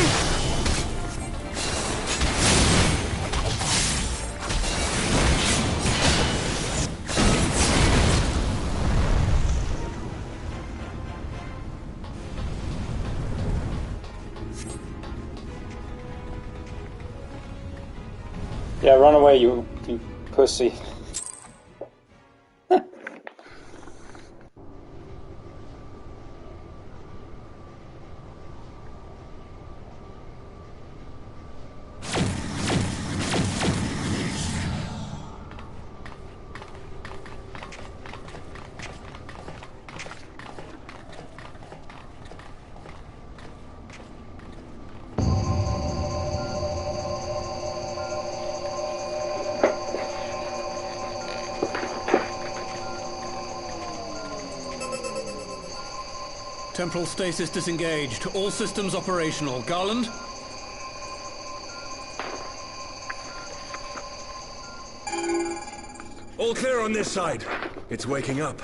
Yeah, run away, you pussy. Temporal stasis disengaged. All systems operational. Garland? All clear on this side. It's waking up.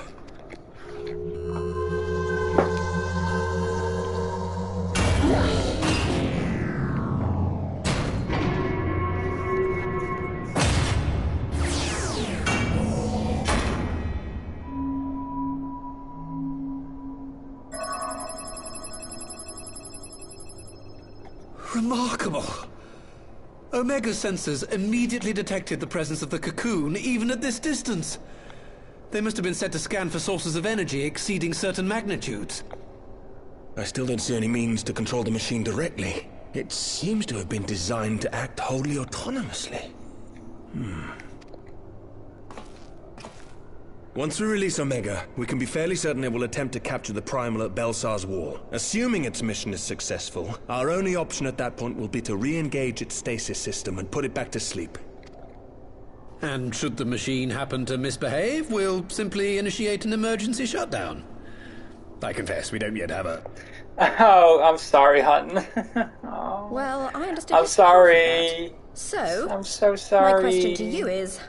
Remarkable. Omega sensors immediately detected the presence of the cocoon, even at this distance. They must have been set to scan for sources of energy exceeding certain magnitudes. I still don't see any means to control the machine directly. It seems to have been designed to act wholly autonomously. Once we release Omega, we can be fairly certain it will attempt to capture the Primal at Belsar's Wall. Assuming its mission is successful, our only option at that point will be to re-engage its stasis system and put it back to sleep. And should the machine happen to misbehave, we'll simply initiate an emergency shutdown. I confess, we don't yet have a... Oh, I'm sorry, Hutton. Oh. Well, I understand. I'm sorry. So, I'm so sorry. My question to you is...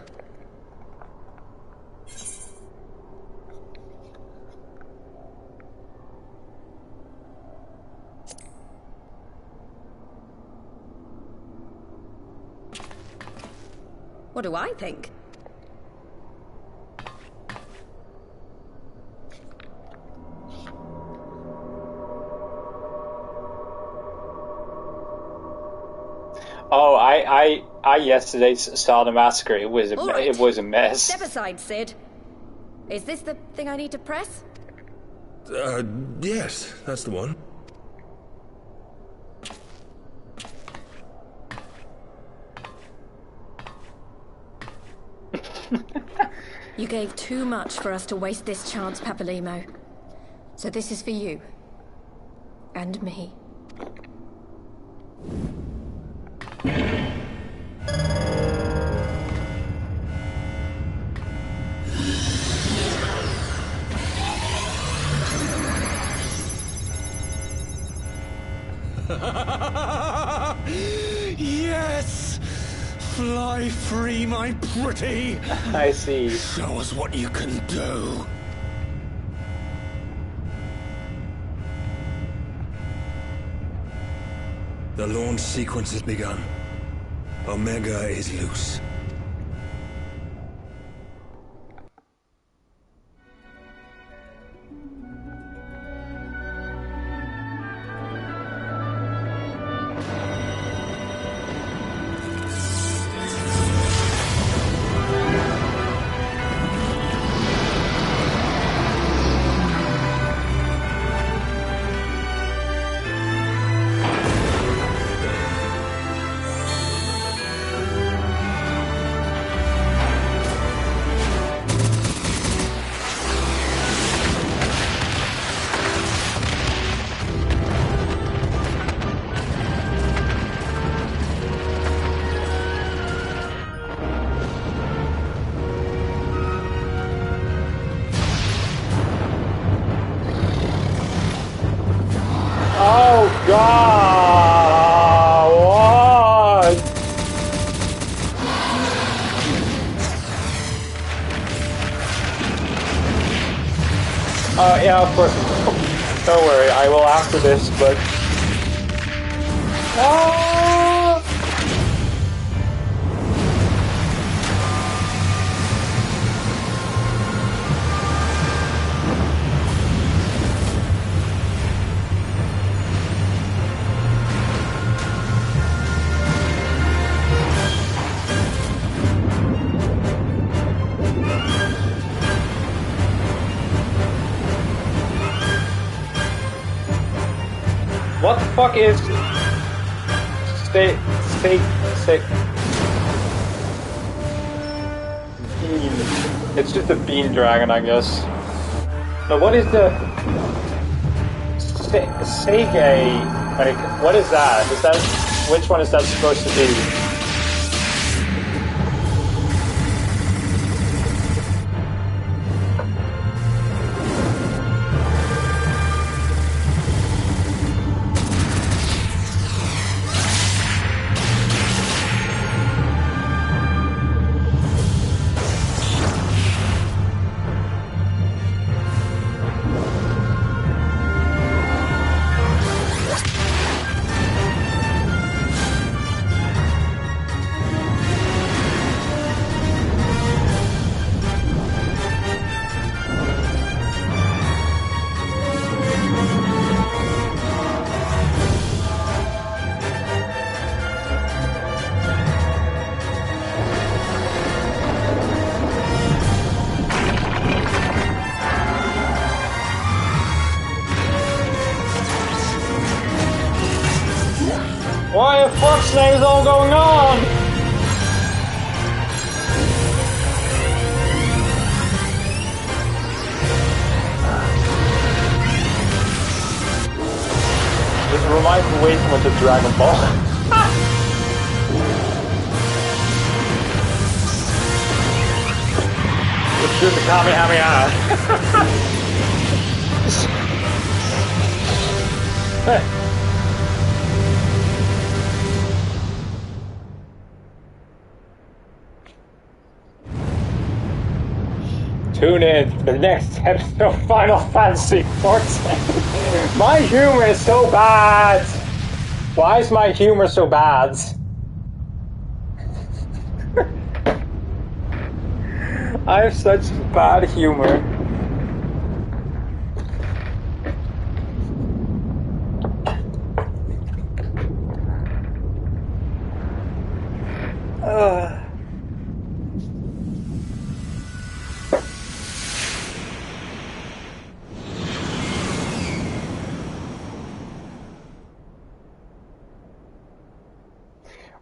What do I think? Oh, I yesterday saw the massacre. It was a mess. Step aside, Sid. Is this the thing I need to press? Yes, that's the one. You gave too much for us to waste this chance, Papalimo. So this is for you. And me. Yes! Fly free, my pretty! I see. Show us what you can do. The launch sequence has begun. Omega is loose. Yeah, of course. Don't worry, I will after this, but... Ah! What the fuck is... Stay... Bean. It's just a bean dragon, I guess. No, what is the... Sege... What is that? Is that... Which one is that supposed to be? What the fuck's name is all going on? This reminds me way too much of Dragon Ball. Do the Kamehameha. Tune in for the next episode of Final Fantasy XIV. My humor is so bad. Why is my humor so bad? I have such bad humor.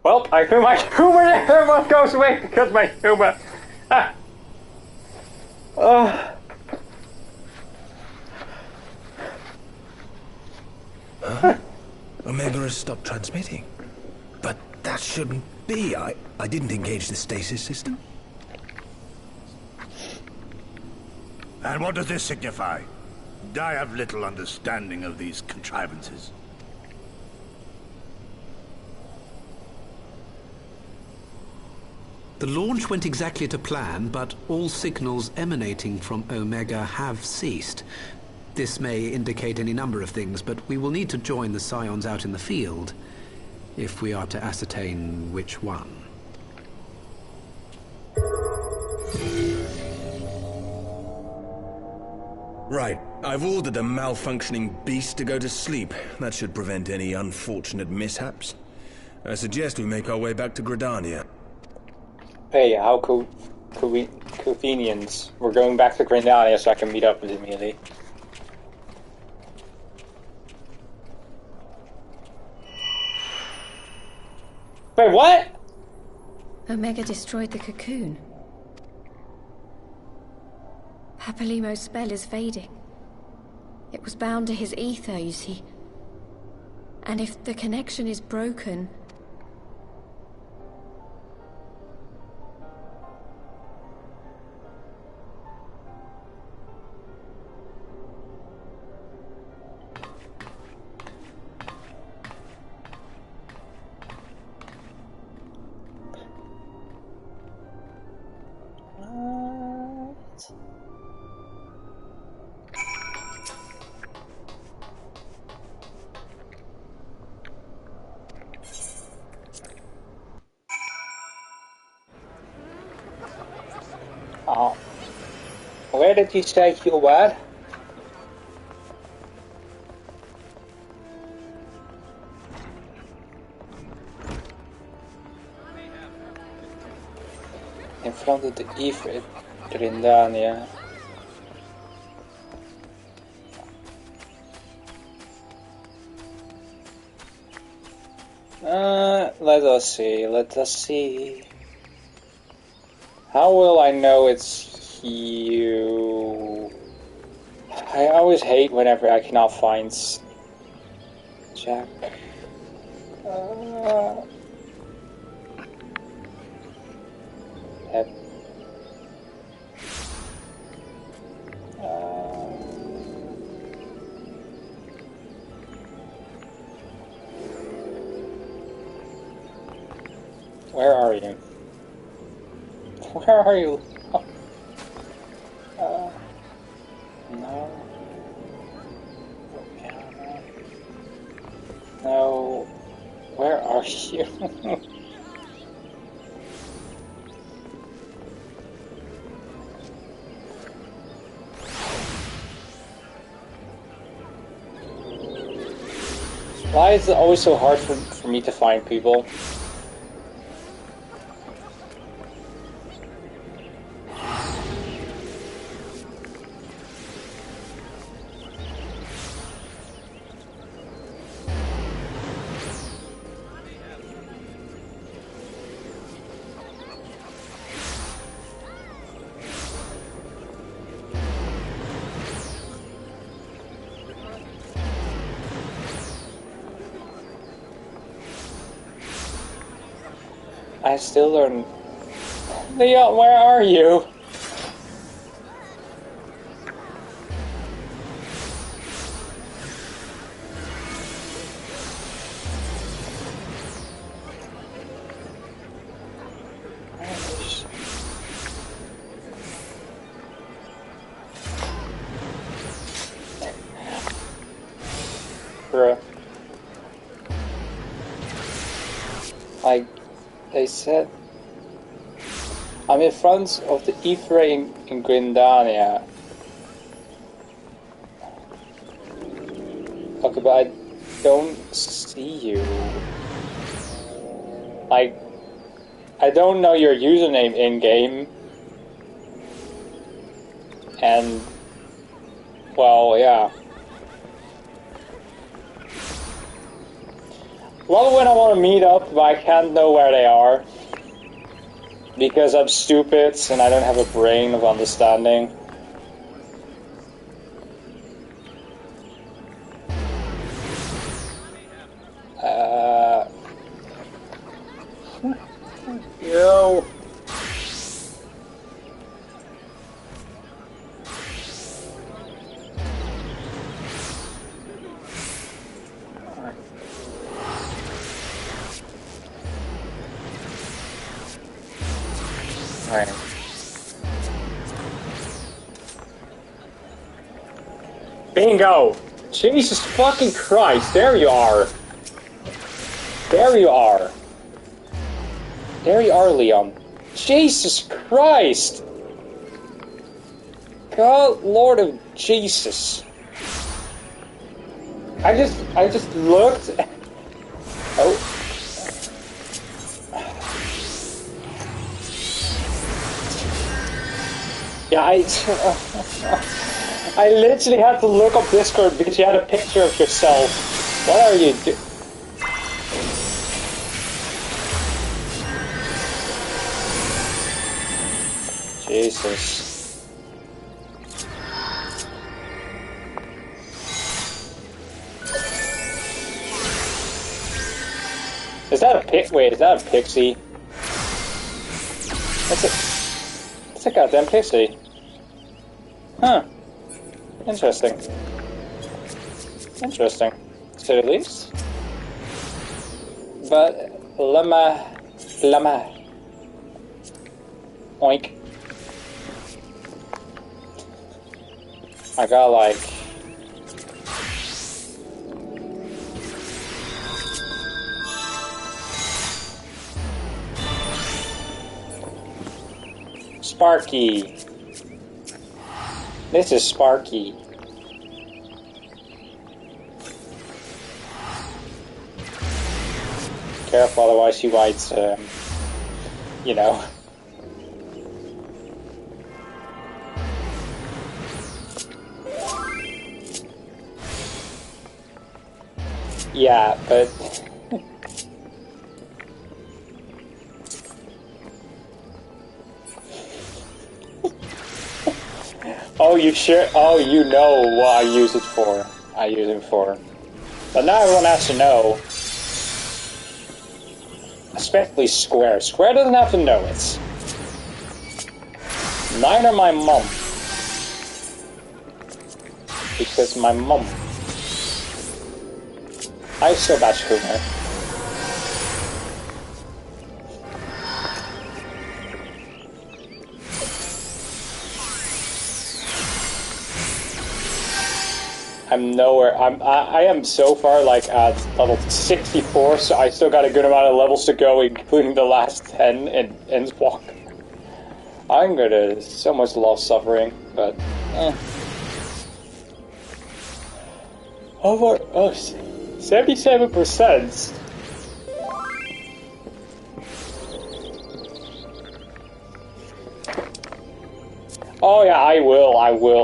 Well, I feel my humor everyone goes away because my humor. Omega has stopped transmitting. But that shouldn't be. I didn't engage the stasis system. And what does this signify? I have little understanding of these contrivances. The launch went exactly to plan, but all signals emanating from Omega have ceased. This may indicate any number of things, but we will need to join the Scions out in the field if we are to ascertain which one. Right. I've ordered a malfunctioning beast to go to sleep. That should prevent any unfortunate mishaps. I suggest we make our way back to Gridania. Hey, how convenient. We're going back to Gridania so I can meet up with Amelie. Wait, what? Omega destroyed the cocoon. Papalimo's spell is fading. It was bound to his ether, you see. And if the connection is broken... Where did you say you were? In front of the Ifrit, Grindania. Let us see. How will I know it's you? I always hate whenever I cannot find Jack. Where are you? Where are you? No. No. Where are you? Why is it always so hard for me to find people? I still don't... Leon, where are you? Like they said, I'm in front of the Ephraim in Grindania. Okay, but I don't see you. Like, I don't know your username in-game. And, well, yeah. Love when I want to meet up, but I can't know where they are. Because I'm stupid and I don't have a brain of understanding. Yo. Alright. Bingo! Jesus fucking Christ, there you are! There you are! There you are, Leon. Jesus Christ! God, Lord of Jesus. I just looked... Oh. Yeah, I literally had to look up Discord because you had a picture of yourself. What are you doing? Jesus. Is that a wait, is that a pixie? That's a goddamn pixie. Huh. Interesting. Interesting. To say the least. But llama. Oink. I got like Sparky. This is Sparky. Careful, otherwise he might, you know. Yeah, but... Oh, you sure? Oh, you know what I use it for. I use it for. But now everyone has to know. Especially Square. Square doesn't have to know it. Neither my mom. Because my mom... I have so bad humor. I'm nowhere. I am so far like at level 64, so I still got a good amount of levels to go, including the last 10 in Endwalk. I'm gonna so much love suffering, but over 77%. Oh yeah, I will.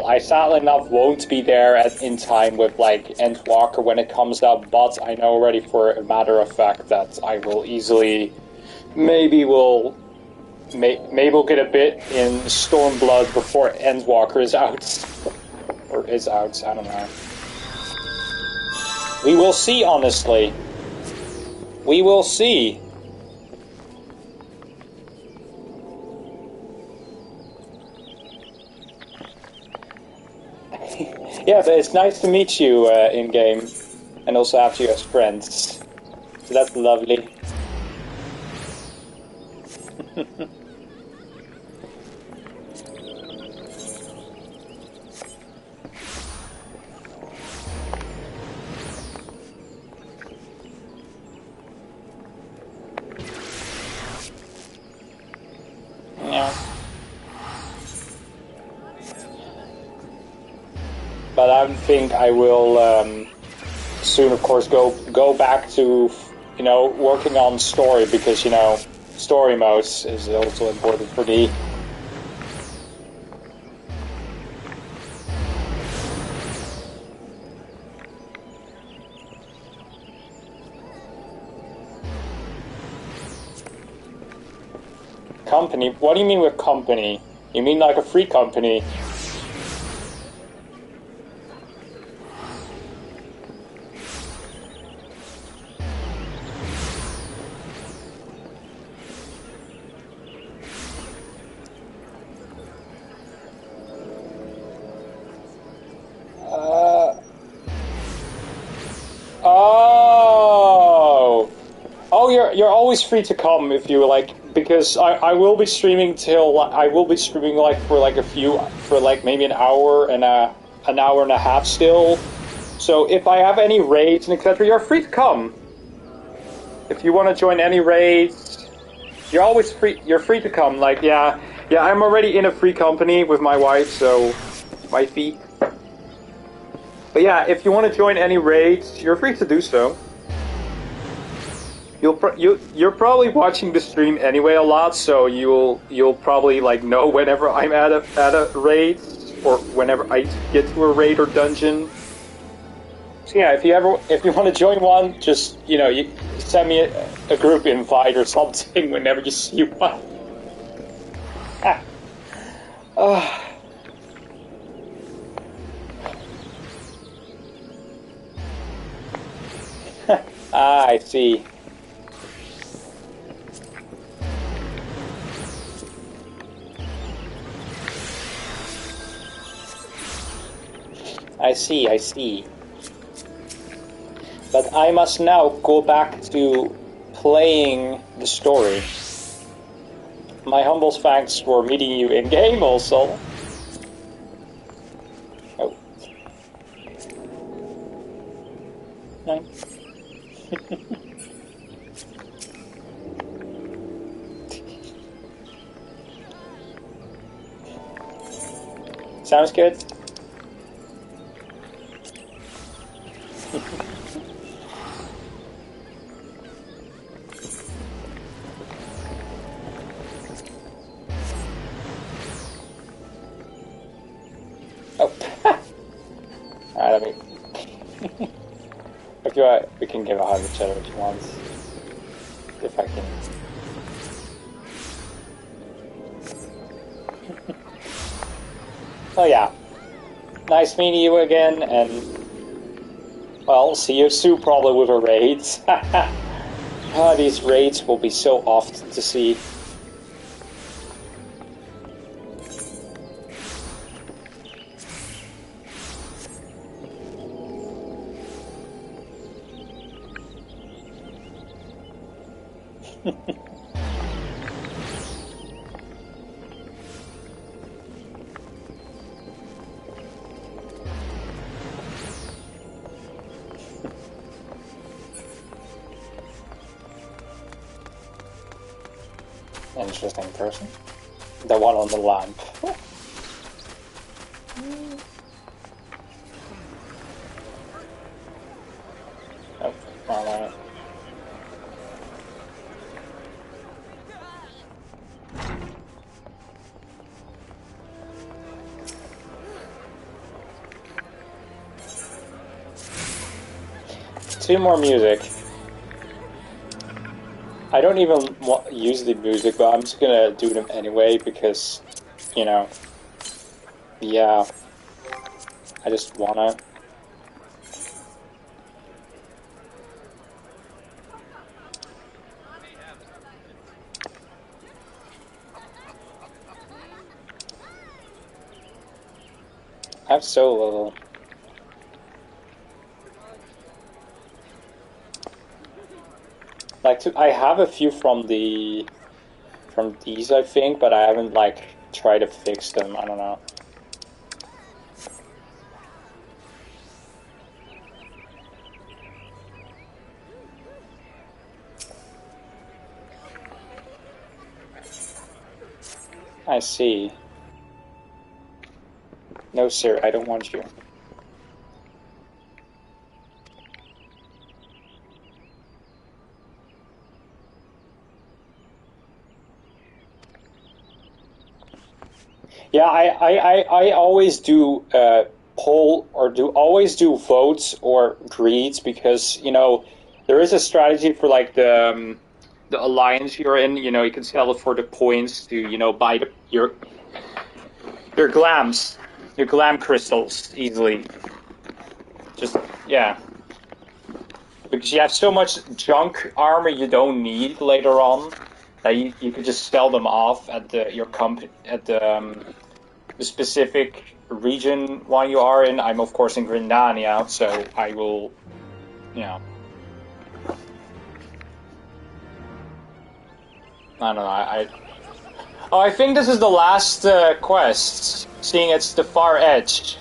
I sadly enough won't be there in time with like Endwalker when it comes out, but I know already for a matter of fact that I will easily, maybe we'll get a bit in Stormblood before Endwalker is out. Or is out, I don't know. We will see, honestly. We will see. Yeah, but it's nice to meet you in-game, and also have you as friends. So that's lovely. but I think I will soon, of course, go back to, you know, working on story, because, you know, story modes is also important for me. Company? What do you mean with company? You mean like a free company? Oh, you're always free to come if you like, because I will be streaming till like for like maybe an hour and a half still. So if I have any raids and etc., you're free to come. If you want to join any raids, you're always free. You're free to come. Like yeah, I'm already in a free company with my wife, so wifey. But yeah, if you want to join any raids, you're free to do so. You're probably watching the stream anyway a lot, so you'll probably like know whenever I'm at a raid, or whenever I get to a raid or dungeon. So yeah, if you want to join one, just, you know, you send me a group invite or something whenever you see one. I see. I see. But I must now go back to playing the story. My humble thanks for meeting you in game also. Oh. Nice. Sounds good. Alright, we can give a hug to each other if you want. If I can. Oh yeah. Nice meeting you again, and well, see you soon probably with a raid. These raids will be so often to see. Interesting person. The one on the lamp. Oh, wrong way. Two more music. I don't even use the music, but I'm just gonna do them anyway because, you know, yeah, I just wanna. I have so little. Like, I have a few from these, I think, but I haven't, like, tried to fix them. I don't know. I see. No, sir, I don't want you. Yeah, I always do poll or always do votes or greeds because, you know, there is a strategy for like the alliance you're in. You know, you can sell it for the points to, you know, buy your glams, your glam crystals easily. Just, yeah. Because you have so much junk armor you don't need later on that you could just sell them off at your at the specific region one you are in. I'm of course in Grindania, so I will, you know. I don't know. I think this is the last quest, seeing it's the far edge.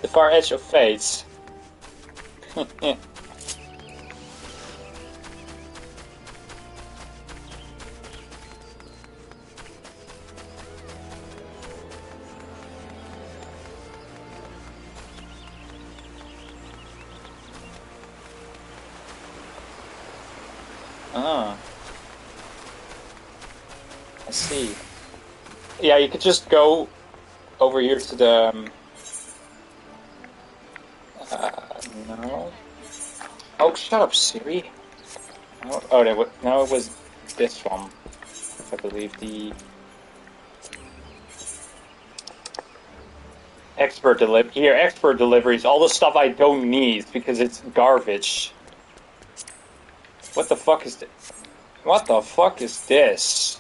The far edge of fates. Ah. I see. Yeah, you could just go over here to the... no. Oh, shut up, Siri. Oh, no, it was this one. I believe the... expert deliveries. All the stuff I don't need because it's garbage. What the fuck is this? What the fuck is this?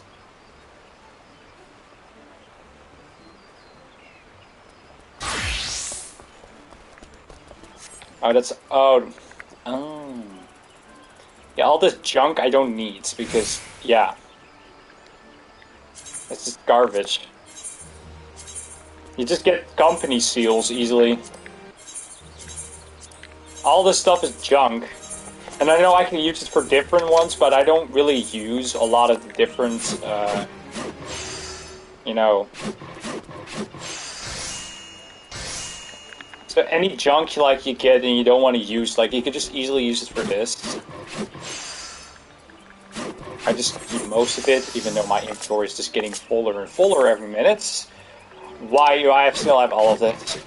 Oh, that's... oh. Yeah, all this junk I don't need because, yeah. It's just garbage. You just get company seals easily. All this stuff is junk. And I know I can use it for different ones, but I don't really use a lot of the different, you know... So any junk like you get and you don't want to use, like you could just easily use it for this. I just keep most of it, even though my inventory is just getting fuller and fuller every minute. Why do I still have all of this?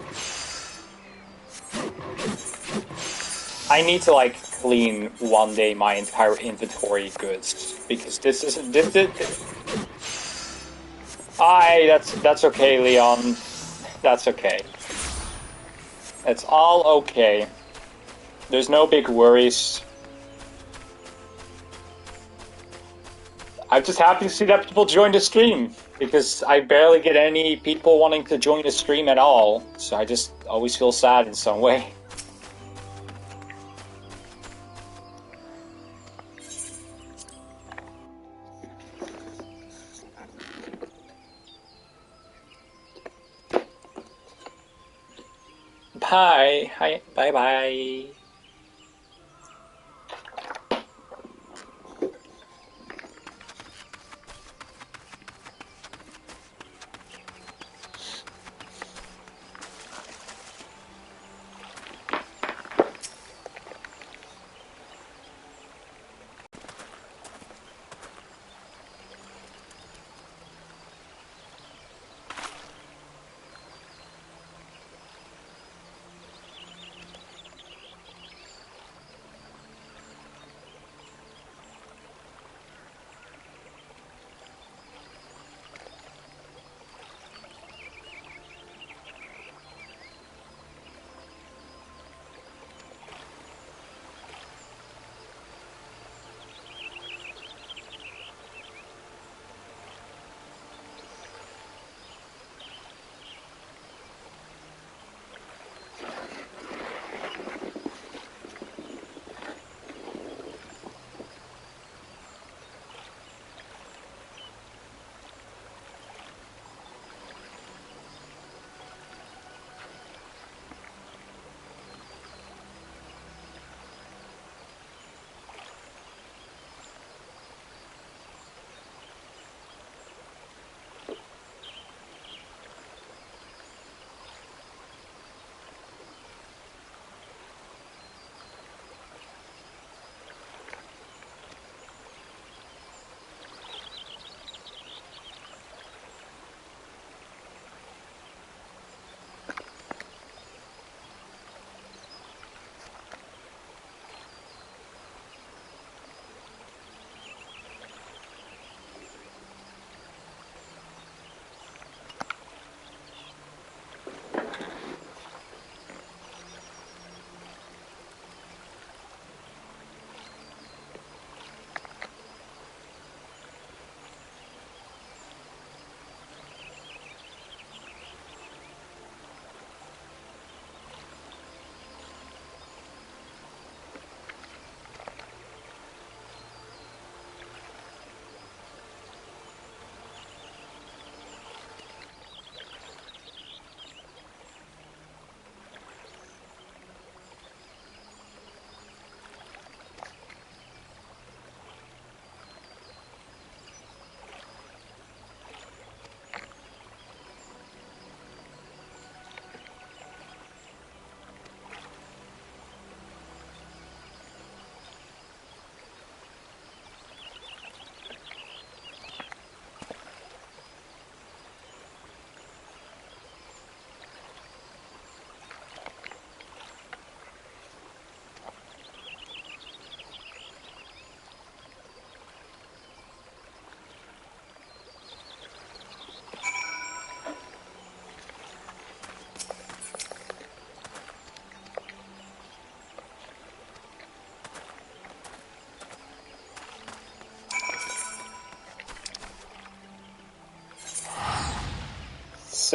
I need to like clean one day my entire inventory goods because this isn't that's okay, Leon. That's okay. It's all okay. There's no big worries. I'm just happy to see that people join the stream, because I barely get any people wanting to join the stream at all, so I just always feel sad in some way. Bye. Hi. Bye-bye.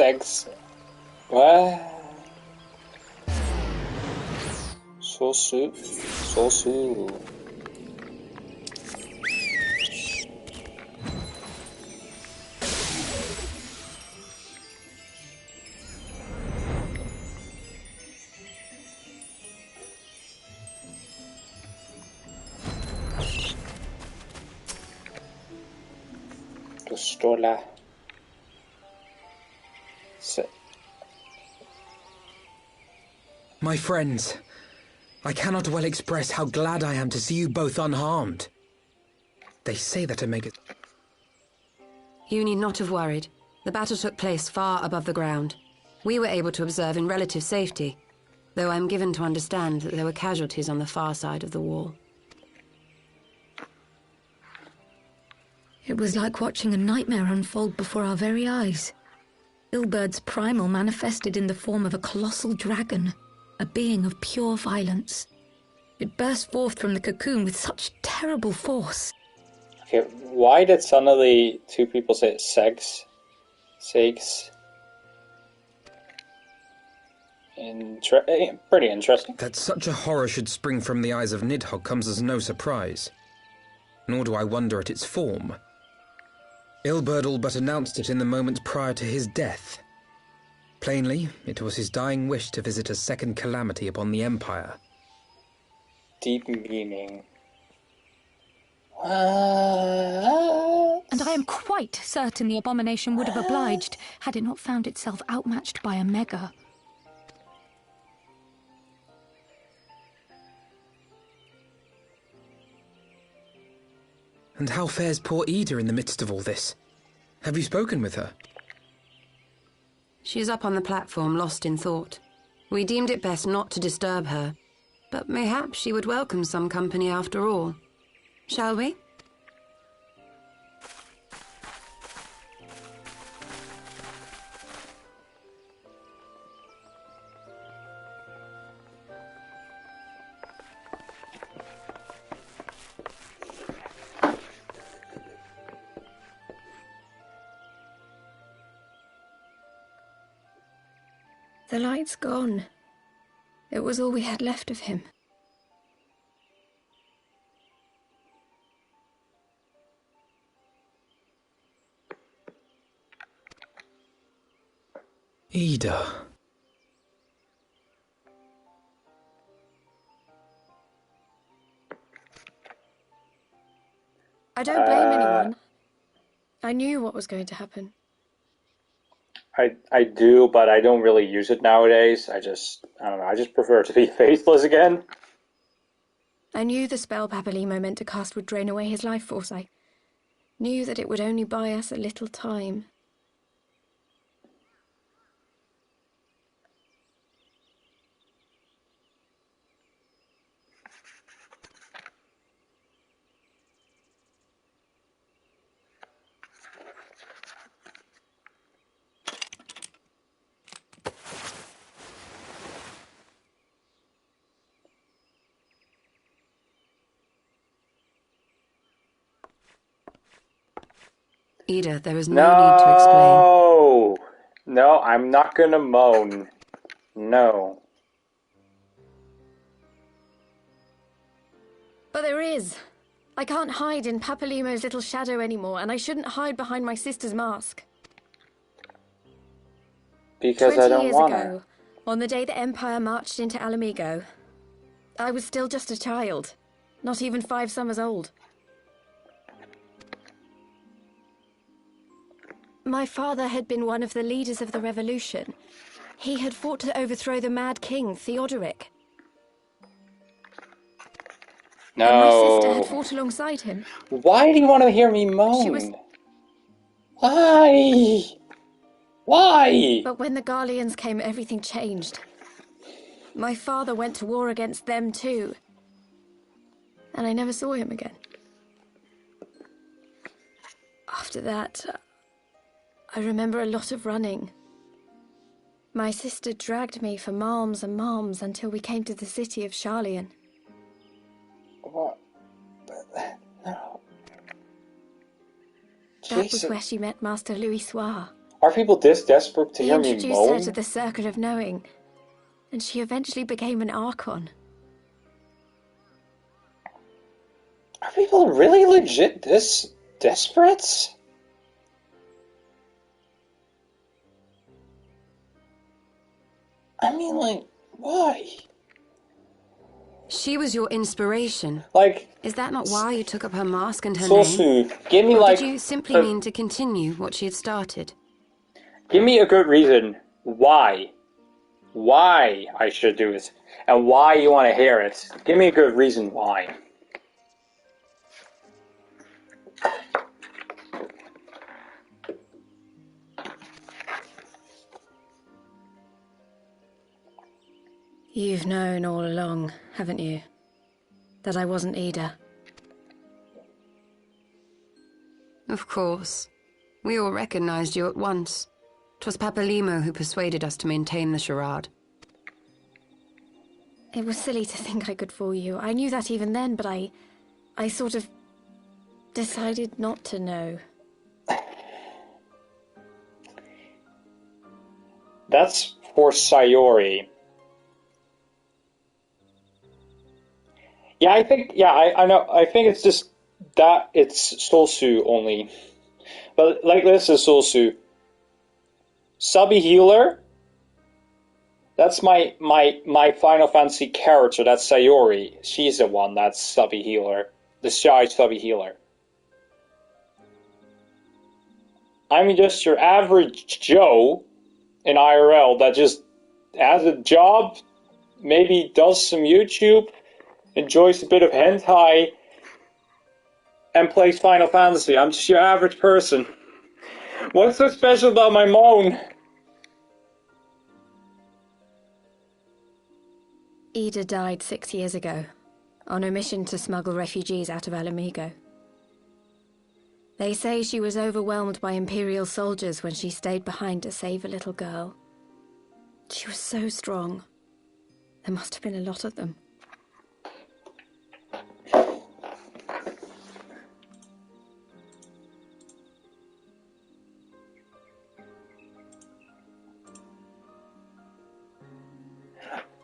sex. What? So soon. So soon. Pistola. My friends, I cannot well express how glad I am to see you both unharmed. They say that Omega... You need not have worried. The battle took place far above the ground. We were able to observe in relative safety, though I'm given to understand that there were casualties on the far side of the wall. It was like watching a nightmare unfold before our very eyes. Ilbird's primal manifested in the form of a colossal dragon, a being of pure violence. It burst forth from the cocoon with such terrible force. Okay, why did suddenly two people say sex? Sakes. Pretty interesting. That such a horror should spring from the eyes of Nidhogg comes as no surprise. Nor do I wonder at its form. Ilberd all but announced it in the moments prior to his death. Plainly, it was his dying wish to visit a second calamity upon the Empire. Deep meaning. And I am quite certain the abomination would have obliged had it not found itself outmatched by Omega. And how fares poor Ida in the midst of all this? Have you spoken with her? She is up on the platform, lost in thought. We deemed it best not to disturb her, but mayhaps she would welcome some company after all. Shall we? The light's gone. It was all we had left of him. Ida. I don't blame anyone. I knew what was going to happen. I do, but I don't really use it nowadays. I don't know, I just prefer to be faithless again. I knew the spell Papalimo meant to cast would drain away his life force. I knew that it would only buy us a little time. Ida, there is no need to explain. No, I'm not gonna moan. No. But there is. I can't hide in Papalimo's little shadow anymore, and I shouldn't hide behind my sister's mask. Because I don't 20 years want ago, on the day the Empire marched into Alamigo, I was still just a child, not even 5 summers old. My father had been one of the leaders of the revolution. He had fought to overthrow the Mad King, Theodoric. No. And my sister had fought alongside him. Why do you want to hear me moan? Why? Why? But when the Garleans came, everything changed. My father went to war against them too. And I never saw him again. After that, I remember a lot of running. My sister dragged me for malms and malms until we came to the city of Charlian. What? No. That was where she met Master Louis Soir. Are people this desperate to He hear me introduced her moan? to the Circle of Knowing, and she eventually became an Archon. Are people really legit this desperate? I mean, like, why? She was your inspiration. Like, is that not why you took up her mask and her Sosu, name? give me or like... did you simply mean to continue what she had started? Give me a good reason why. Why I should do it. And why you want to hear it. Give me a good reason why. You've known all along, haven't you? That I wasn't Ida. Of course. We all recognized you at once. 'Twas Papalimo who persuaded us to maintain the charade. It was silly to think I could fool you. I knew that even then, but I sort of decided not to know. That's for Sayori. Yeah, I know. I think it's just that it's Solsu only. But like this is Solsu. Subby healer. That's my Final Fantasy character. That's Sayori. She's the one that's subby healer. The shy subby healer. I'm just your average Joe in IRL that just has a job, maybe does some YouTube, enjoys a bit of hentai, and plays Final Fantasy. I'm just your average person. What's so special about my moan? Ida died 6 years ago, on a mission to smuggle refugees out of Alamigo. They say she was overwhelmed by Imperial soldiers when she stayed behind to save a little girl. She was so strong. There must have been a lot of them.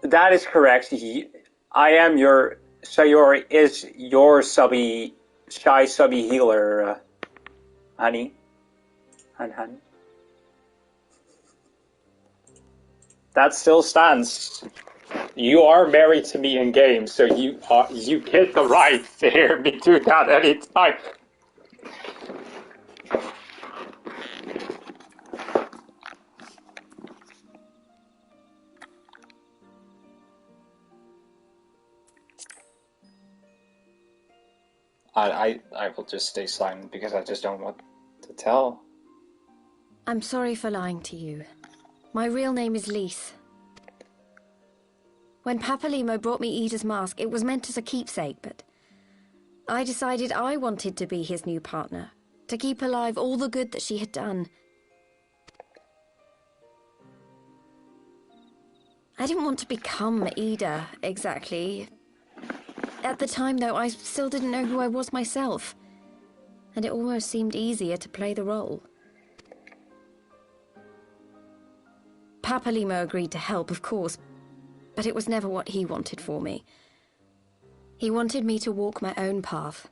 That is correct. I am your... Sayori is your shy subby healer, honey. Honey. That still stands. You are married to me in game, so you get the right to hear me do that anytime. I will just stay silent because I just don't want to tell. I'm sorry for lying to you. My real name is Lise. When Papalimo brought me Ida's mask, it was meant as a keepsake, but I decided I wanted to be his new partner, to keep alive all the good that she had done. I didn't want to become Ida, exactly. At the time, though, I still didn't know who I was myself, and it almost seemed easier to play the role. Papalimo agreed to help, of course, but it was never what he wanted for me. He wanted me to walk my own path,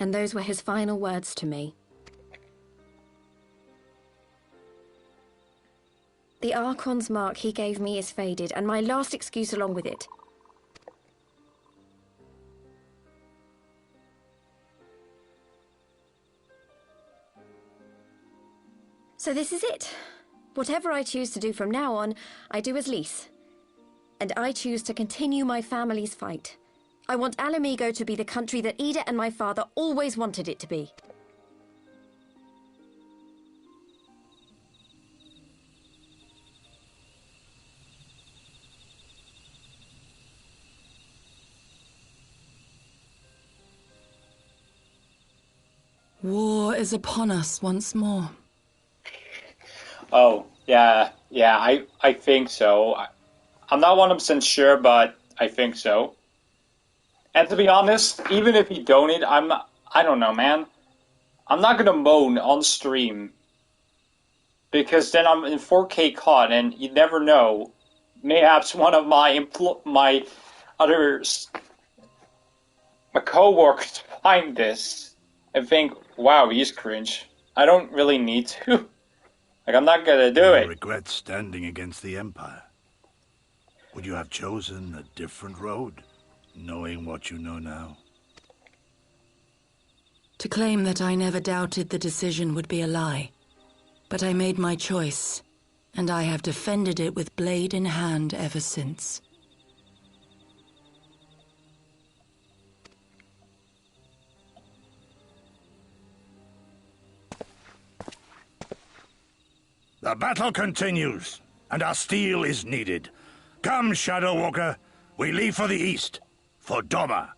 and those were his final words to me. The Archon's mark he gave me is faded, and my last excuse along with it. So this is it. Whatever I choose to do from now on, I do as Lise. And I choose to continue my family's fight. I want Alamigo to be the country that Ida and my father always wanted it to be. War is upon us once more. Oh, yeah, I think so. I'm not 100% sure, but I think so. And to be honest, even if you donate, I don't know, man. I'm not gonna moan on stream because then I'm in 4K COD, and you never know. Mayhaps one of my co-workers find this and think, "Wow, he's cringe." I don't really need to. Like, I'm not gonna do it. Regret standing against the Empire? Would you have chosen a different road, knowing what you know now? To claim that I never doubted the decision would be a lie. But I made my choice, and I have defended it with blade in hand ever since. The battle continues, and our steel is needed. Come, Shadow Walker, we leave for the east, for Doma.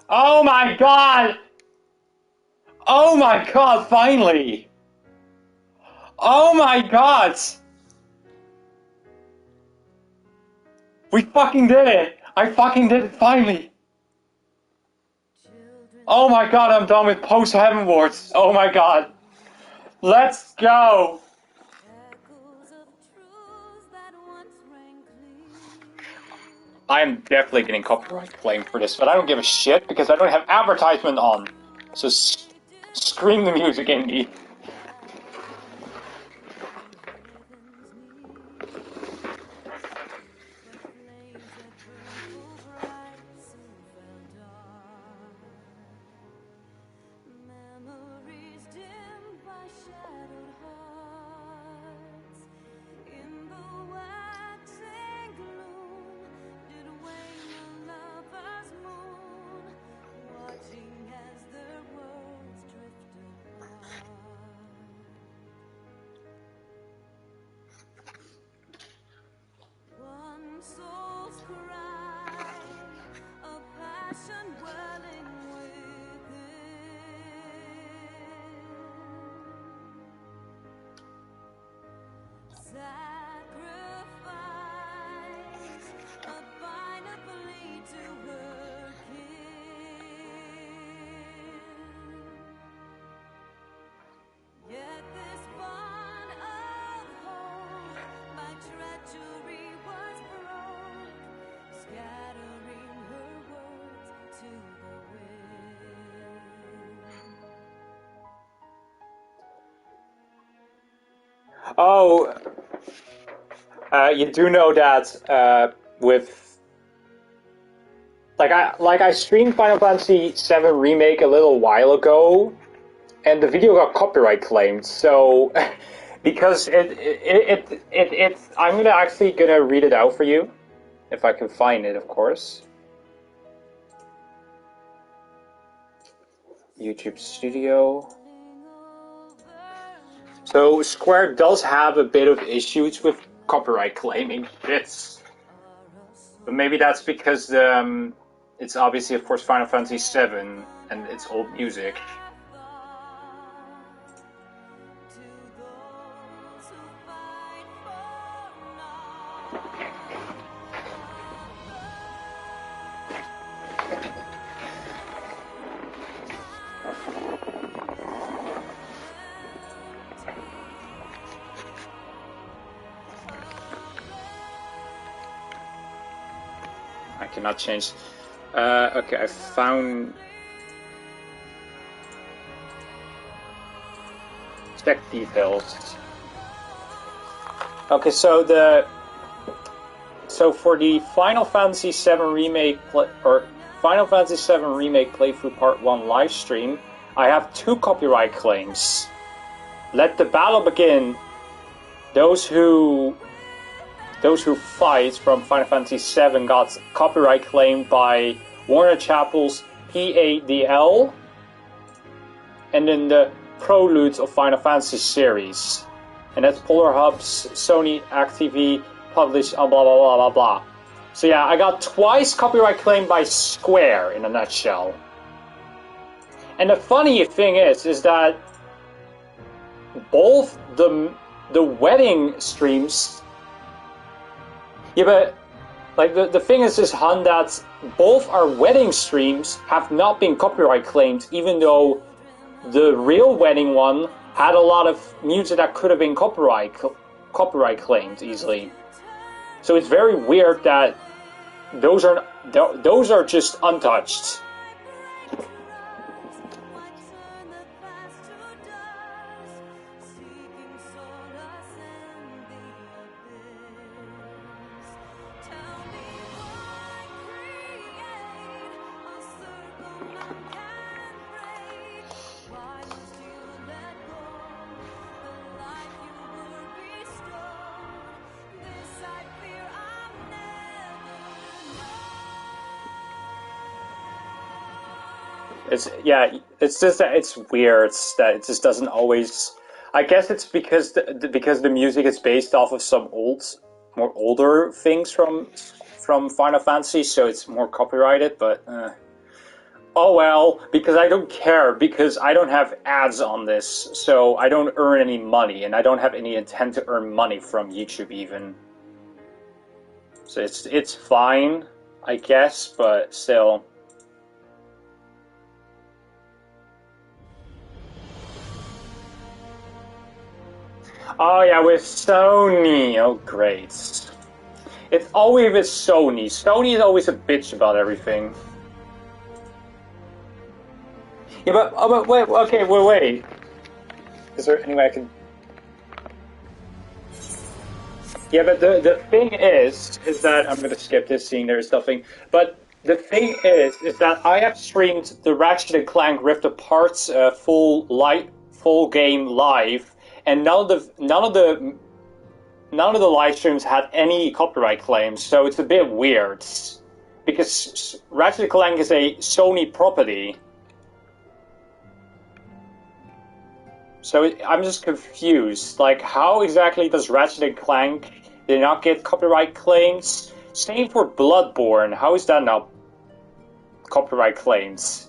Oh my god! Oh my god, finally! Oh my god! We fucking did it! I fucking did it finally! Oh my god, I'm done with post-heaven wards. Oh my god. Let's go! I'm definitely getting copyright claimed for this, but I don't give a shit because I don't have advertisement on. So scream the music, Indy. Oh, you do know that with I streamed Final Fantasy VII Remake a little while ago, and the video got copyright claimed. So because I'm gonna read it out for you if I can find it, of course. YouTube Studio. So Square does have a bit of issues with copyright claiming shits, but maybe that's because it's obviously, of course, Final Fantasy VII and it's old music. I cannot change. Okay, I found. Check details. Okay, so so for the Final Fantasy VII Remake Final Fantasy VII Remake Playthrough Part 1 livestream, I have 2 copyright claims. Let the battle begin. Those who fight from Final Fantasy VII got copyright claimed by Warner Chappell's PADL, and then the Preludes of Final Fantasy series. And that's Polar Hubs, Sony, ActTV, published, blah blah blah blah blah. So yeah, I got twice copyright claimed by Square in a nutshell. And the funny thing is that both the wedding streams, yeah, but like the thing is hun, that both our wedding streams have not been copyright claimed, even though the real wedding one had a lot of music that could have been copyright claimed easily. So it's very weird that those are just untouched. It's just that it's weird that it just doesn't always. I guess it's because the music is based off of some more older things from Final Fantasy, so it's more copyrighted. But oh well, because I don't care, because I don't have ads on this, so I don't earn any money, and I don't have any intent to earn money from YouTube even. So it's fine, I guess, but still. Oh yeah, with Sony. Oh great. It's always with Sony. Sony is always a bitch about everything. Yeah, but wait. Okay, wait. Is there any way I can? Yeah, but the thing is that I'm gonna skip this scene. There's nothing. But the thing is that I have streamed the Ratchet & Clank Rift Apart full game live. And none of the live streams had any copyright claims, so it's a bit weird because Ratchet & Clank is a Sony property. So I'm just confused. Like, how exactly does Ratchet & Clank did not get copyright claims? Same for Bloodborne. How is that not copyright claims?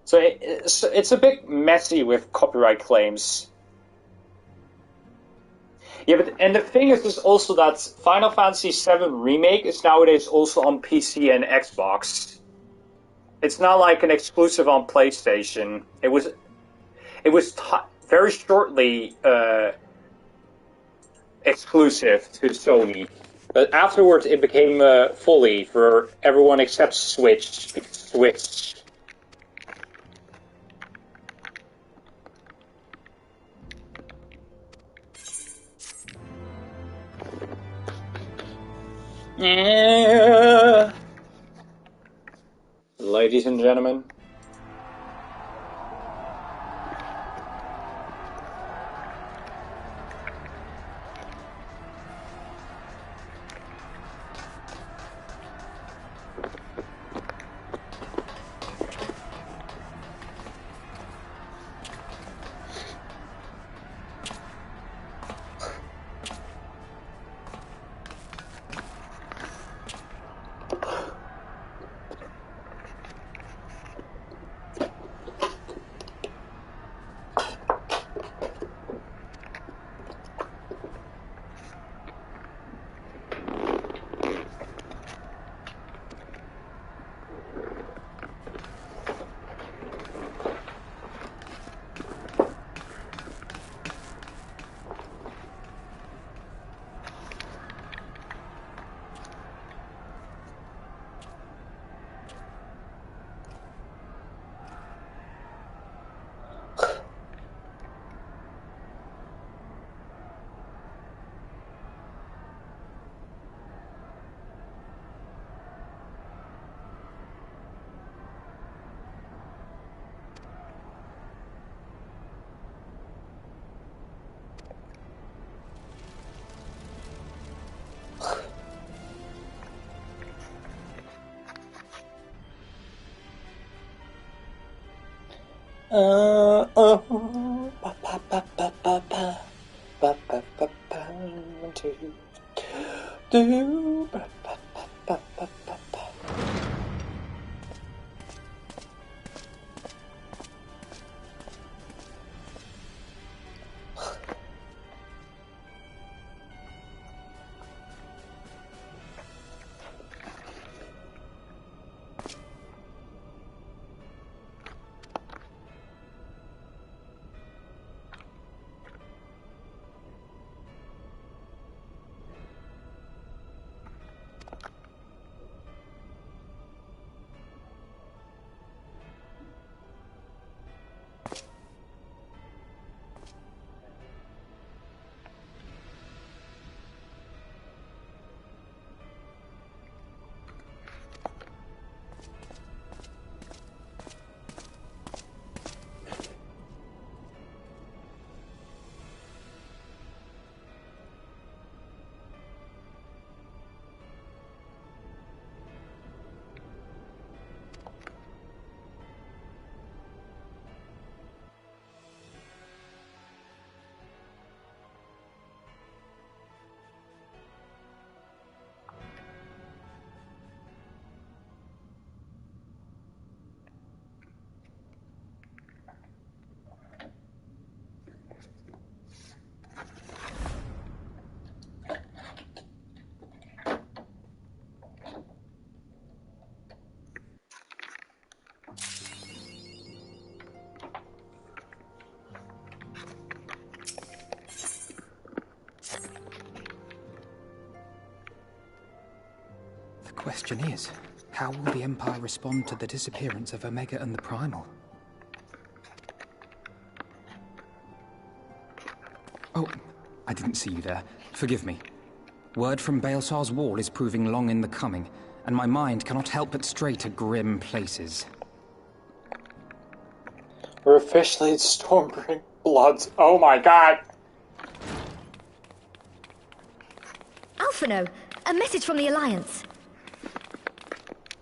So it's a bit messy with copyright claims. Yeah, and the thing is also that Final Fantasy VII Remake is nowadays also on PC and Xbox. It's not like an exclusive on PlayStation. It was very shortly exclusive to Sony, but afterwards it became fully for everyone except Switch. Yeah. Ladies and gentlemen. The question is, how will the Empire respond to the disappearance of Omega and the Primal? Oh, I didn't see you there. Forgive me. Word from Baelsar's wall is proving long in the coming, and my mind cannot help but stray to grim places. We're officially at stormblood. Oh my god! Alphino, a message from the Alliance.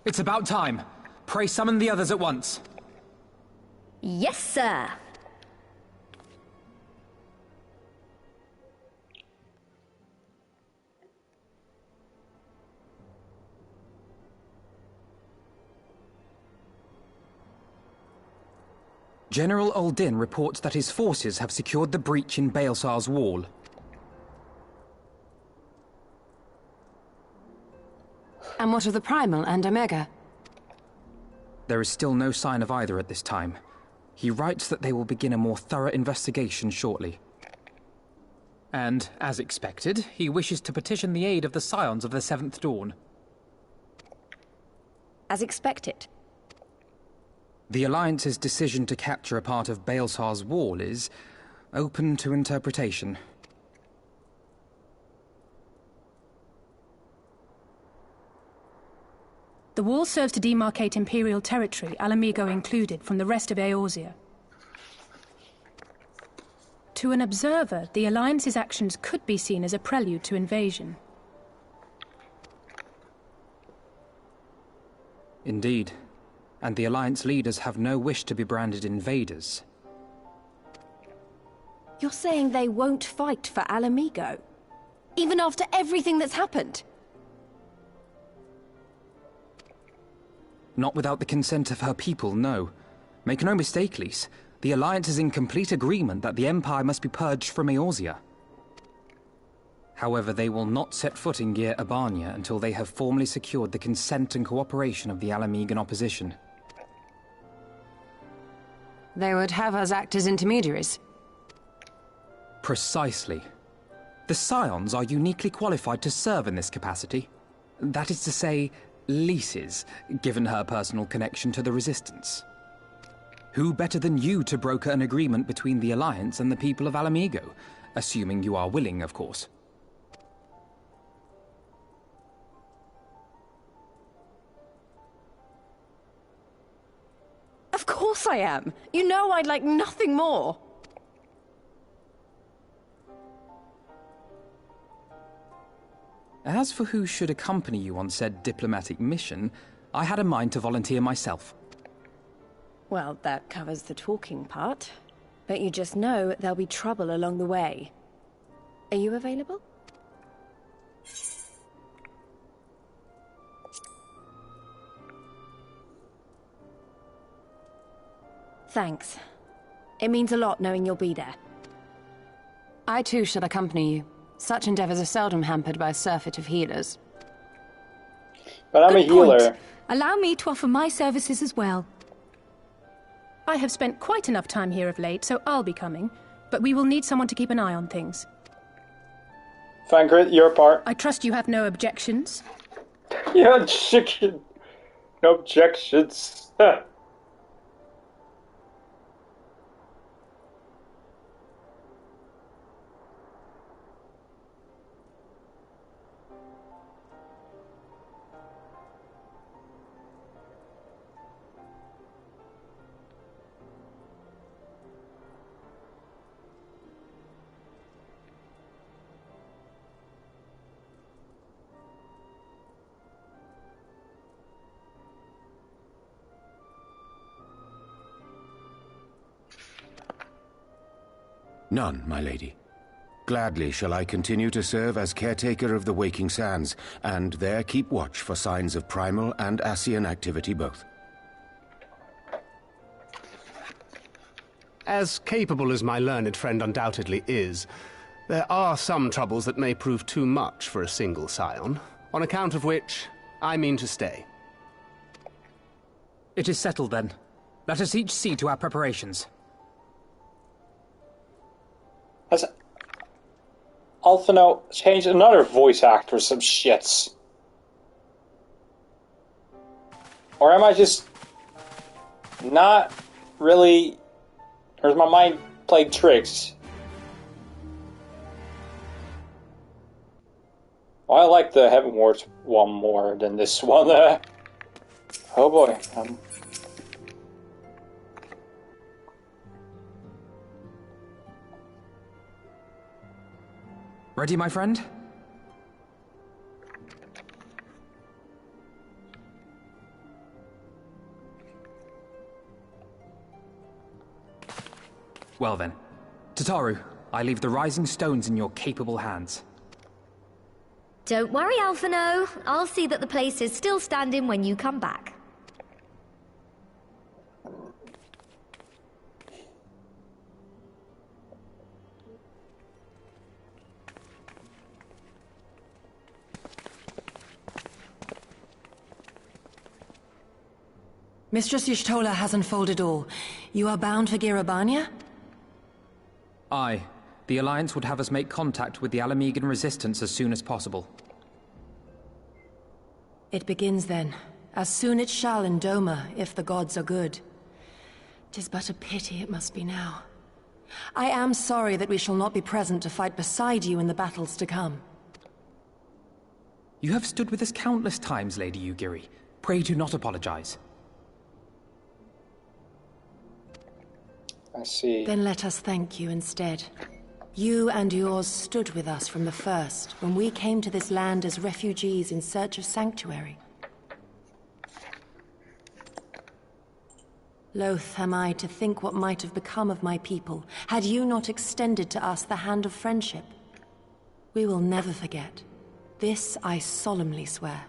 It's about time. Pray summon the others at once. Yes, sir. General Uldin reports that his forces have secured the breach in Baelsar's wall. And what of the Primal and Omega? There is still no sign of either at this time. He writes that they will begin a more thorough investigation shortly. And, as expected, he wishes to petition the aid of the Scions of the Seventh Dawn. As expected. The Alliance's decision to capture a part of Baelsar's wall is open to interpretation. The wall serves to demarcate Imperial territory, Alamigo included, from the rest of Eorzea. To an observer, the Alliance's actions could be seen as a prelude to invasion. Indeed. And the Alliance leaders have no wish to be branded invaders. You're saying they won't fight for Alamigo? Even after everything that's happened? Not without the consent of her people, no. Make no mistake, Lys. The Alliance is in complete agreement that the Empire must be purged from Eorzea. However, they will not set foot in Gyr Abania until they have formally secured the consent and cooperation of the Alamigan opposition. They would have us act as intermediaries. Precisely. The Scions are uniquely qualified to serve in this capacity. That is to say, Lys's, given her personal connection to the Resistance. Who better than you to broker an agreement between the Alliance and the people of Alamigo? Assuming you are willing, of course. Of course I am. You know I'd like nothing more. As for who should accompany you on said diplomatic mission, I had a mind to volunteer myself. Well, that covers the talking part. But you just know there'll be trouble along the way. Are you available? Thanks. It means a lot knowing you'll be there. I too shall accompany you. Such endeavours are seldom hampered by a surfeit of healers. But I'm Good a healer. point. Allow me to offer my services as well. I have spent quite enough time here of late, so I'll be coming. But we will need someone to keep an eye on things. Fangrit, your part. I trust you have no objections? Yeah, chicken. No objections. None, my lady. Gladly shall I continue to serve as caretaker of the Waking Sands, and there keep watch for signs of primal and Ascian activity both. As capable as my learned friend undoubtedly is, there are some troubles that may prove too much for a single scion, on account of which I mean to stay. It is settled then. Let us each see to our preparations. Has Alphino changed another voice actor or some shits? Or am I just not really... Or is my mind playing tricks? Well, I like the Heaven Wars one more than this one. Oh boy. Ready, my friend? Well then. Tataru, I leave the rising stones in your capable hands. Don't worry, Alphino. I'll see that the place is still standing when you come back. Mistress Y'shtola has unfolded all. You are bound for Girabania? Aye. The Alliance would have us make contact with the Alamegan resistance as soon as possible. It begins then. As soon it shall in Doma, if the gods are good. 'Tis but a pity it must be now. I am sorry that we shall not be present to fight beside you in the battles to come. You have stood with us countless times, Lady Yugiri. Pray do not apologize. I see. Then let us thank you instead. You and yours stood with us from the first, when we came to this land as refugees in search of sanctuary. Loath am I to think what might have become of my people, had you not extended to us the hand of friendship. We will never forget. This I solemnly swear.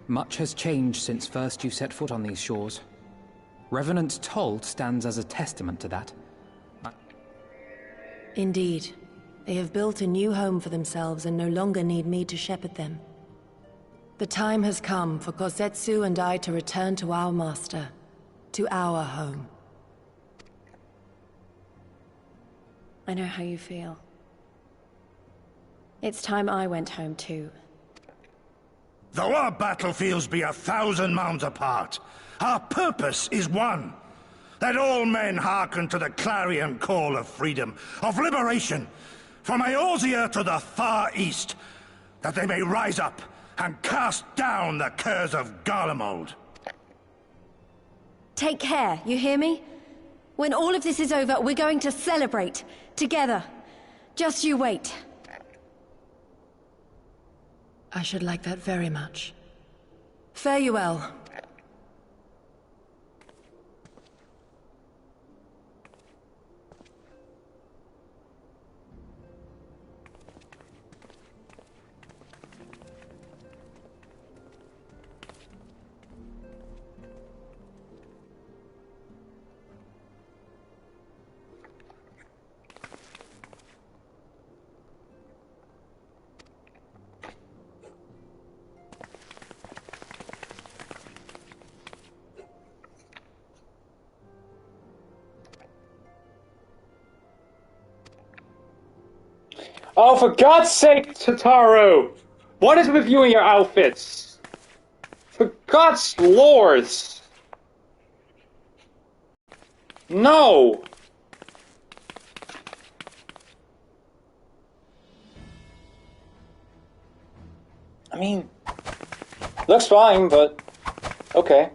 Much has changed since first you set foot on these shores. Revenant Toll stands as a testament to that. Indeed. They have built a new home for themselves and no longer need me to shepherd them. The time has come for Kozetsu and I to return to our master, to our home. I know how you feel. It's time I went home too. Though our battlefields be 1,000 mounds apart, our purpose is one. That all men hearken to the clarion call of freedom, of liberation, from Eorzea to the far east, that they may rise up and cast down the curse of Garlemald. Take care, you hear me? When all of this is over, we're going to celebrate, together. Just you wait. I should like that very much. Fare you well. Oh, for God's sake, Tataru! What is with you and your outfits? For God's lords! No! I mean, looks fine, but okay.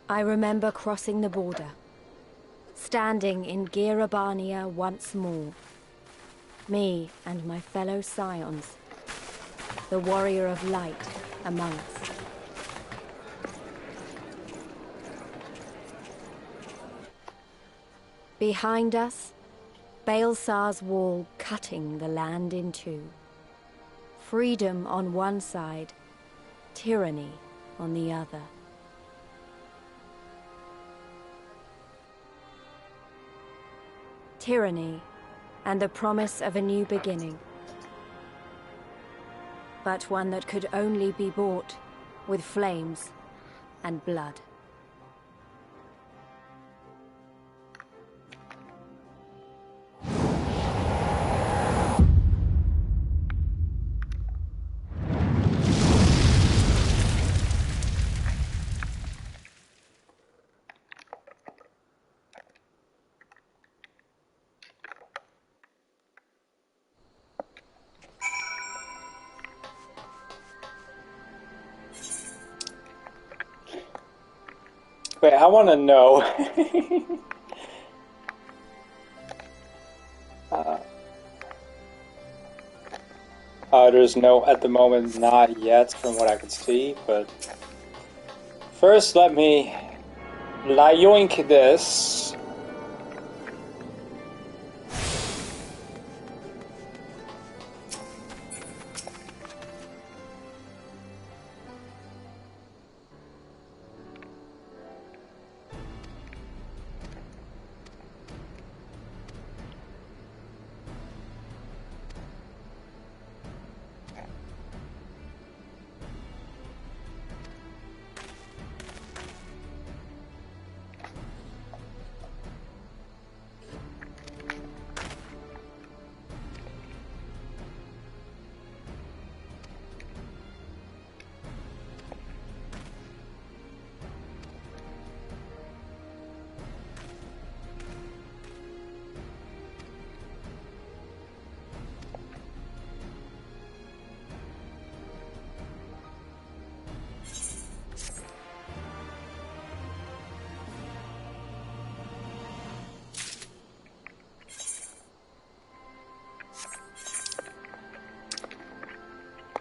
I remember crossing the border, standing in Girabania once more. Me and my fellow scions, the warrior of light among us. Behind us, Baelsar's wall cutting the land in two. Freedom on one side, tyranny on the other. Tyranny and the promise of a new beginning. But one that could only be bought with flames and blood. Wait, I want to know. There's no, at the moment, not yet from what I could see, but first let me yoink this.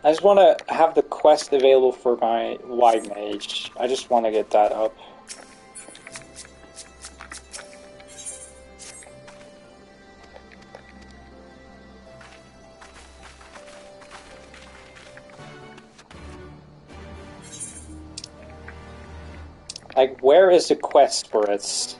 I just want to have the quest available for my White Mage. I just want to get that up. Like, where is the quest for it?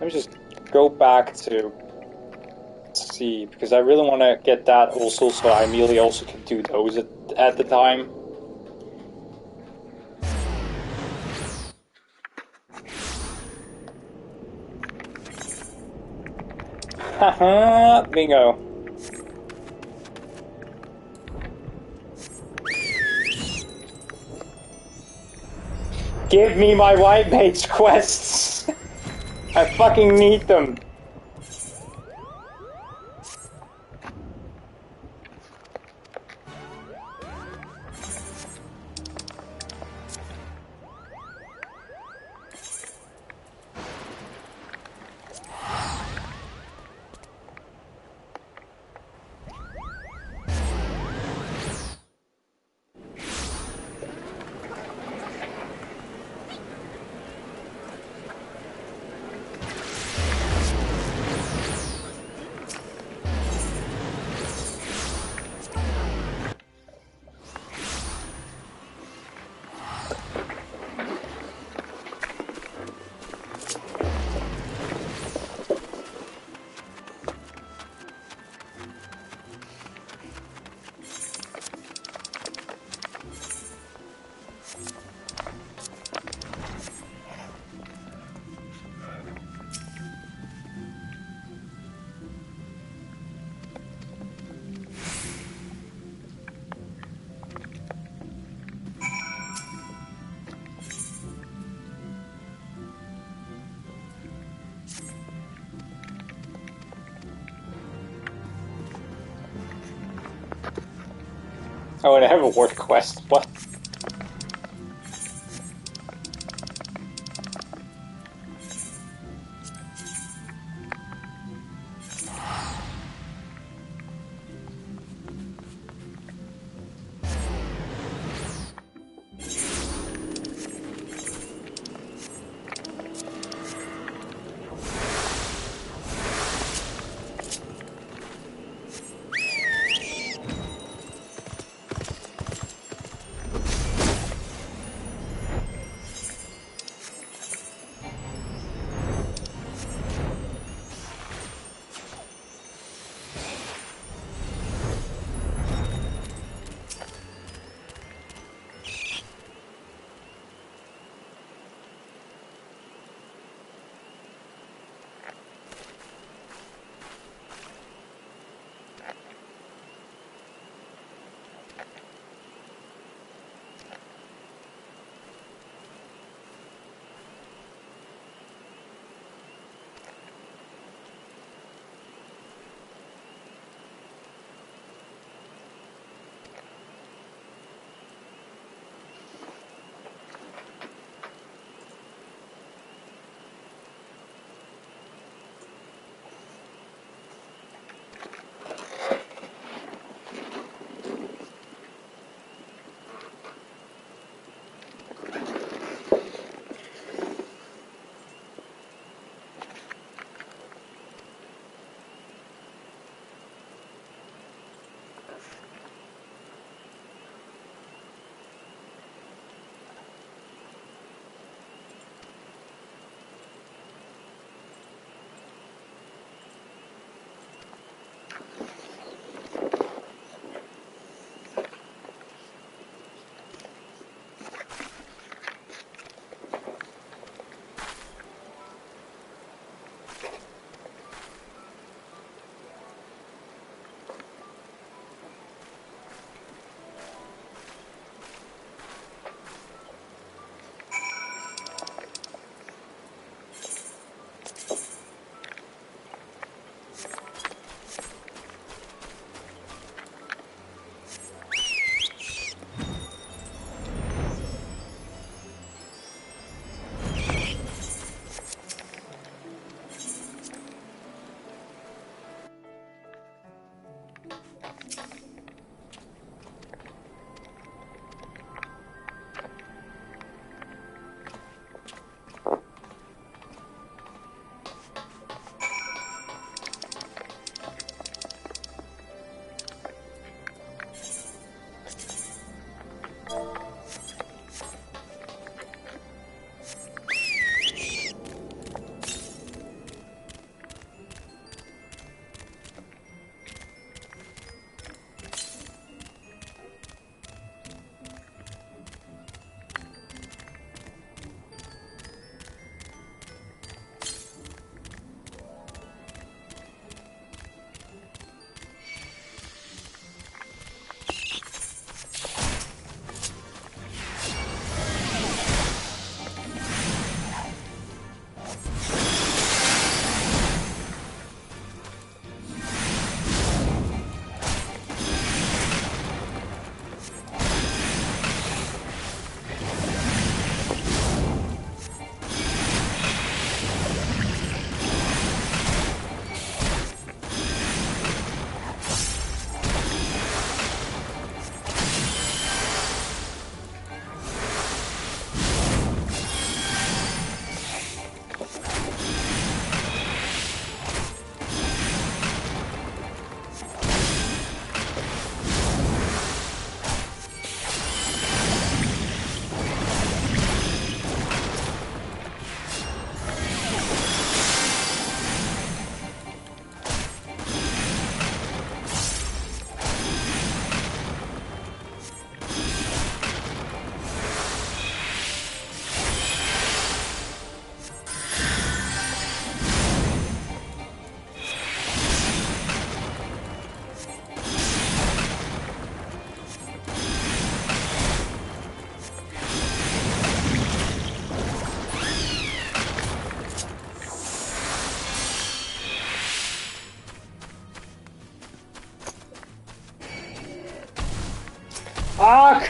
Let me just go back to see, because I really want to get that also, so I immediately also can do those at the time. Haha, bingo. Give me my White Mage quests! I fucking need them! Oh, and I have a work quest. What?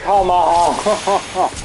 Come on!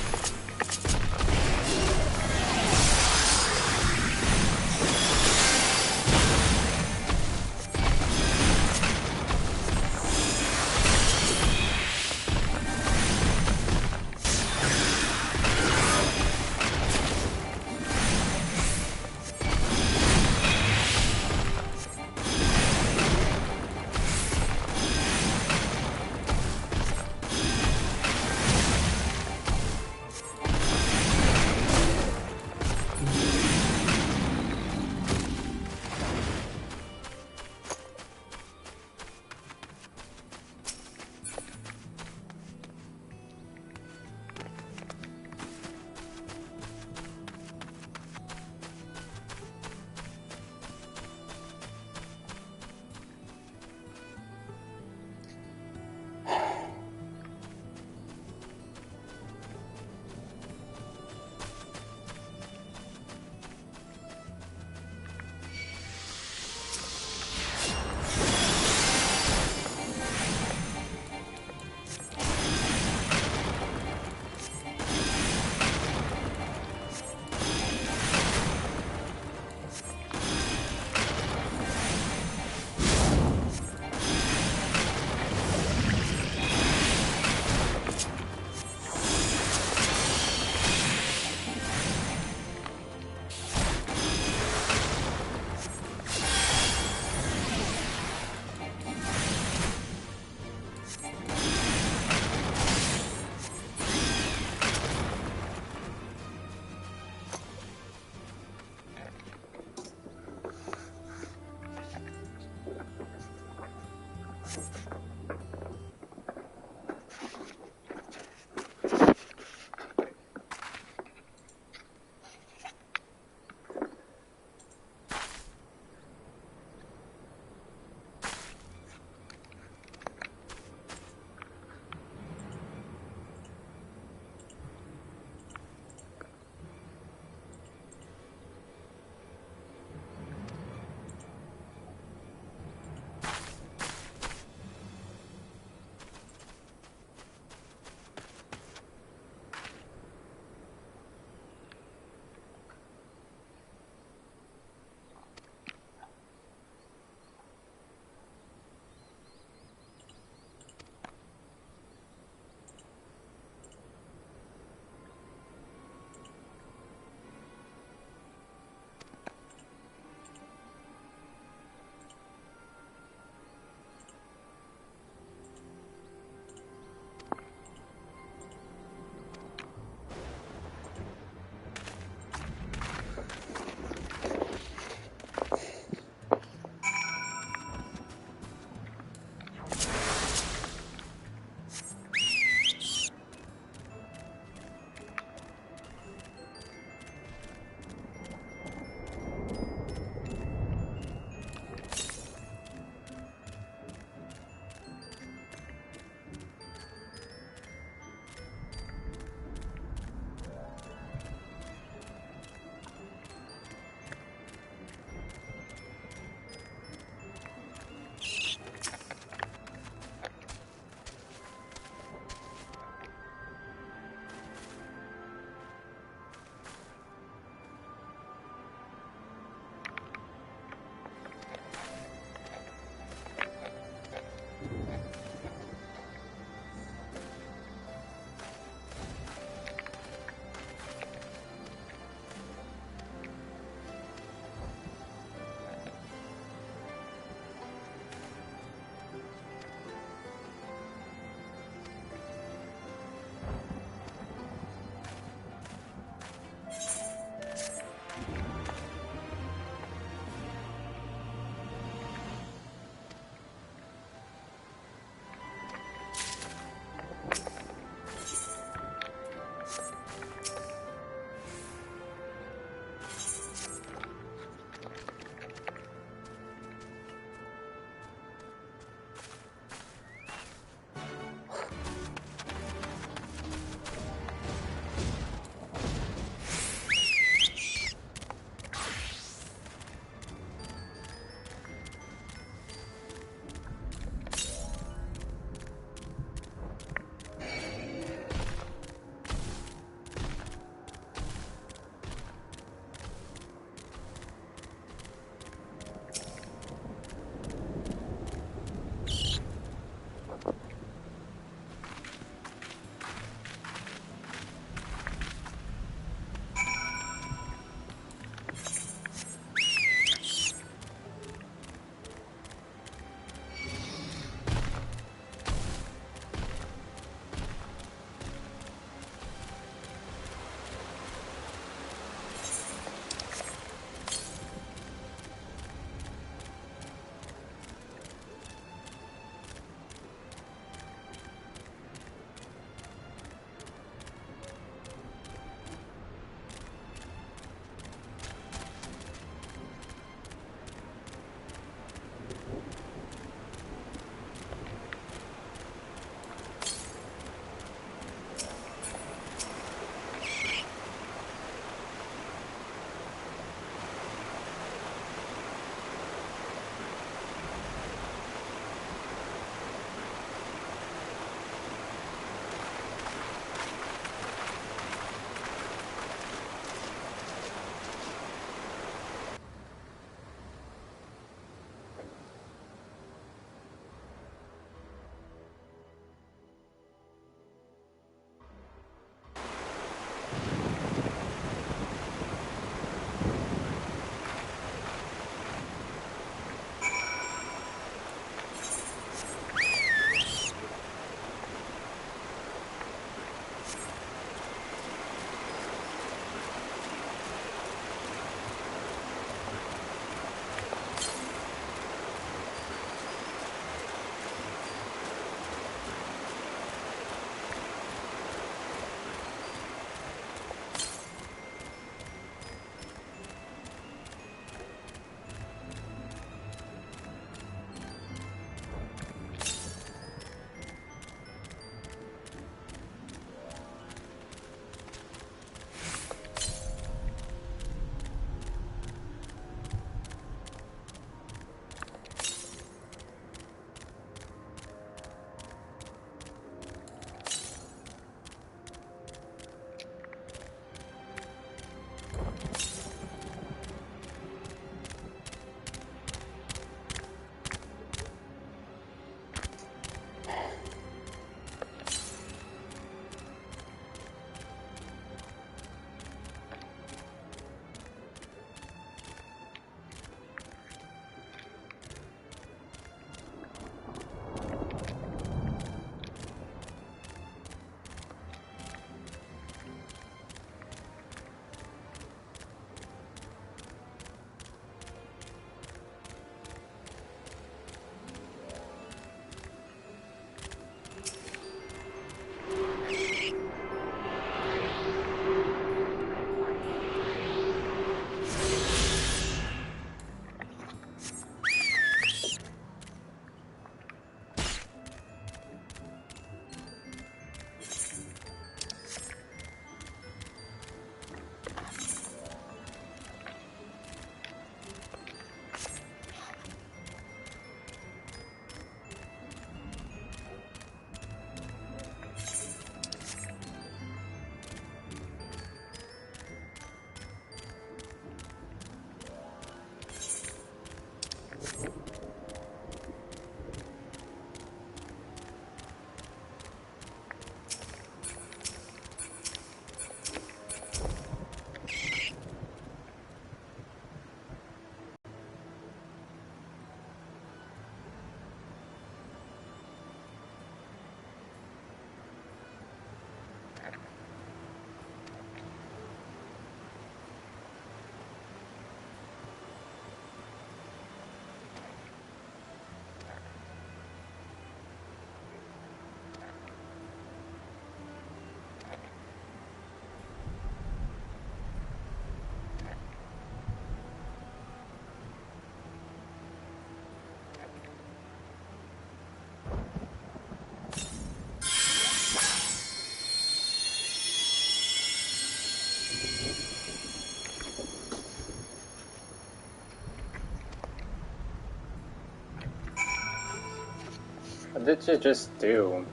did you just do?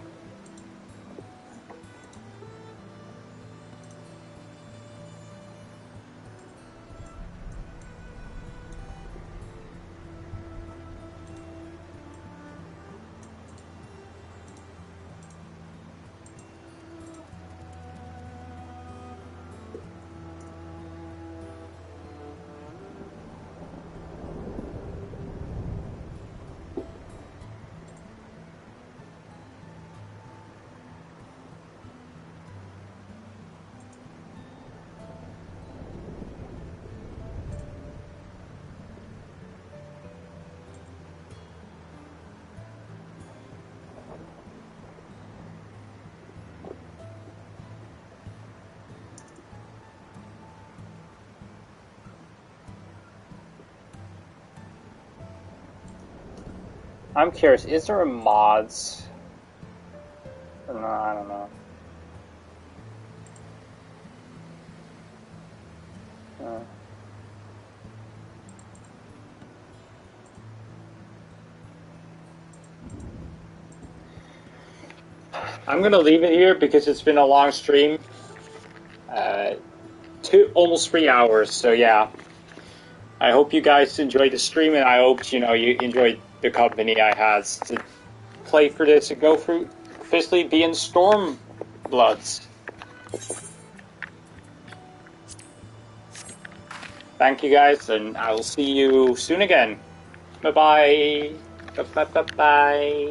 I'm curious, is there a mods? Or no, I don't know. I'm gonna leave it here because it's been a long stream. Almost 3 hours, so yeah. I hope you guys enjoyed the stream, and I hope, you enjoyed the company I had to play for this and go through, officially being Stormbloods. Thank you guys, and I will see you soon again. Bye-bye. Bye-bye.